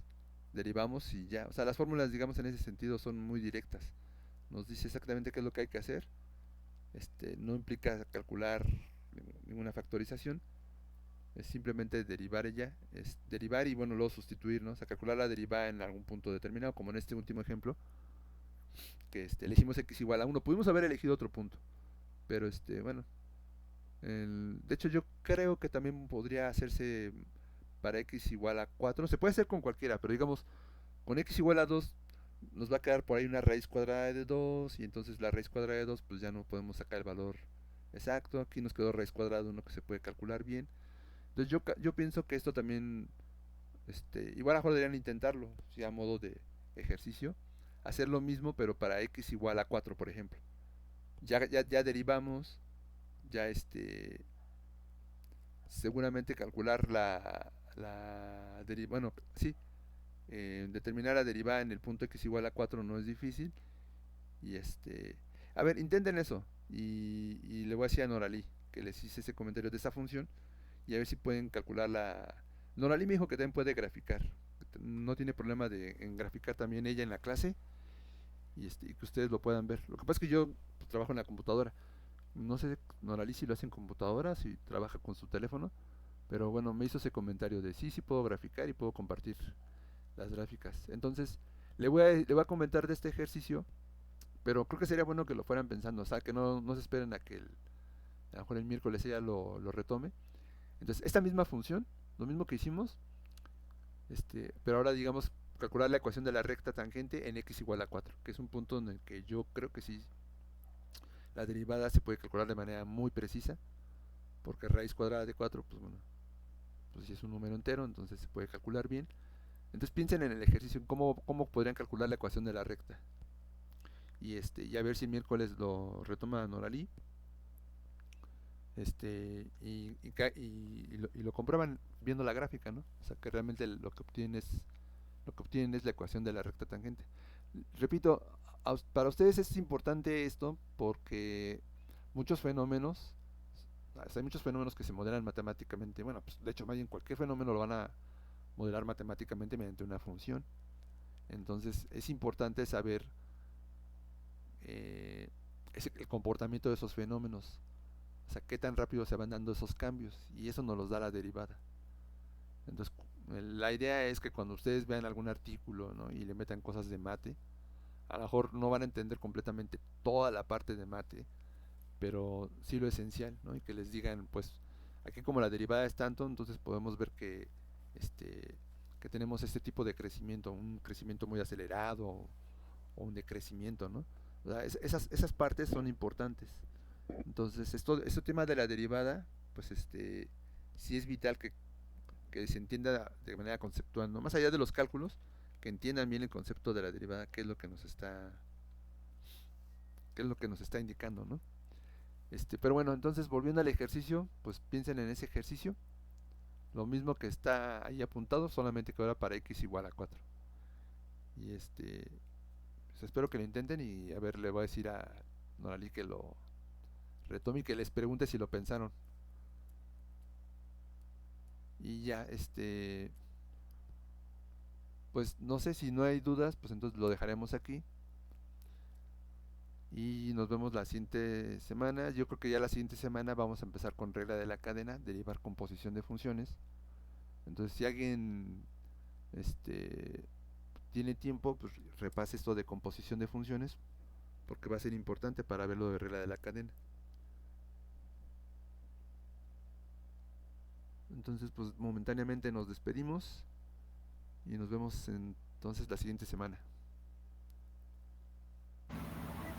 derivamos y ya. O sea, las fórmulas, digamos, en ese sentido son muy directas. Nos dice exactamente qué es lo que hay que hacer. No implica calcular ninguna factorización. Es simplemente derivar ella, es derivar y bueno, luego sustituir, ¿no? O sea, calcular la derivada en algún punto determinado, como en este último ejemplo, que elegimos x igual a 1. Pudimos haber elegido otro punto, pero bueno, de hecho yo creo que también podría hacerse para x igual a 4. Se puede hacer con cualquiera, pero digamos, con x igual a 2 nos va a quedar por ahí una raíz cuadrada de 2 y entonces la raíz cuadrada de 2 pues ya no podemos sacar el valor exacto. Aquí nos quedó raíz cuadrada de 1 que se puede calcular bien. Entonces yo pienso que esto también, igual a lo mejor deberían intentarlo, si a modo de ejercicio, hacer lo mismo pero para x igual a 4, por ejemplo. Ya derivamos, ya seguramente calcular bueno, sí, determinar la derivada en el punto x igual a 4 no es difícil. Y a ver, intenten eso. Y le voy a decir a Noralí que les hice ese comentario de esa función y a ver si pueden calcular la... Noralí me dijo que también puede graficar. No tiene problema en graficar también ella en la clase y que ustedes lo puedan ver. Lo que pasa es que yo pues, trabajo en la computadora. No sé, Noralí si lo hace en computadora, si trabaja con su teléfono. Pero bueno, me hizo ese comentario de sí, sí puedo graficar y puedo compartir las gráficas. Entonces, le voy a comentar de este ejercicio, pero creo que sería bueno que lo fueran pensando, o sea, que no se esperen a que a lo mejor el miércoles ella lo retome. Entonces, esta misma función, lo mismo que hicimos, pero ahora digamos calcular la ecuación de la recta tangente en x igual a 4, que es un punto en el que yo creo que sí, la derivada se puede calcular de manera muy precisa, porque raíz cuadrada de 4 pues bueno, pues si es un número entero, entonces se puede calcular bien. Entonces piensen en el ejercicio, en cómo podrían calcular la ecuación de la recta. Y a ver si el miércoles lo retoma Noralí. Y lo comprueban viendo la gráfica, ¿no? O sea que realmente lo que obtienen es la ecuación de la recta tangente. Repito, para ustedes es importante esto porque muchos fenómenos, o sea, hay muchos fenómenos que se modelan matemáticamente. Bueno, pues de hecho, más bien cualquier fenómeno lo van a modelar matemáticamente mediante una función. Entonces es importante saber eh, el comportamiento de esos fenómenos, o sea, qué tan rápido se van dando esos cambios, y eso nos los da la derivada. Entonces, la idea es que cuando ustedes vean algún artículo, ¿no? y le metan cosas de mate, a lo mejor no van a entender completamente toda la parte de mate, pero sí lo esencial, ¿no? Y que les digan, pues, aquí como la derivada es tanto, entonces podemos ver este, que tenemos este tipo de crecimiento, un crecimiento muy acelerado o un decrecimiento, ¿no? O sea, esas partes son importantes. Entonces, este tema de la derivada, pues sí es vital que se entienda de manera conceptual, ¿no? Más allá de los cálculos, que entiendan bien el concepto de la derivada, qué es lo que nos está indicando, ¿no? Pero bueno, entonces volviendo al ejercicio, pues piensen en ese ejercicio, lo mismo que está ahí apuntado, solamente que ahora para x igual a 4. Y pues espero que lo intenten y a ver, le voy a decir a Norali que lo retome y que les pregunte si lo pensaron. Y ya, pues no sé si no hay dudas, pues entonces lo dejaremos aquí. Y nos vemos la siguiente semana. Yo creo que ya la siguiente semana vamos a empezar con regla de la cadena, derivar composición de funciones. Entonces, si alguien este, tiene tiempo, pues repase esto de composición de funciones, porque va a ser importante para ver lo de regla de la cadena. Entonces, pues momentáneamente nos despedimos y nos vemos entonces la siguiente semana.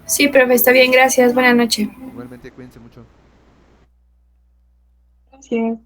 Sí, profe, está bien, gracias. Buenas noches. Igualmente, cuídense mucho. Gracias.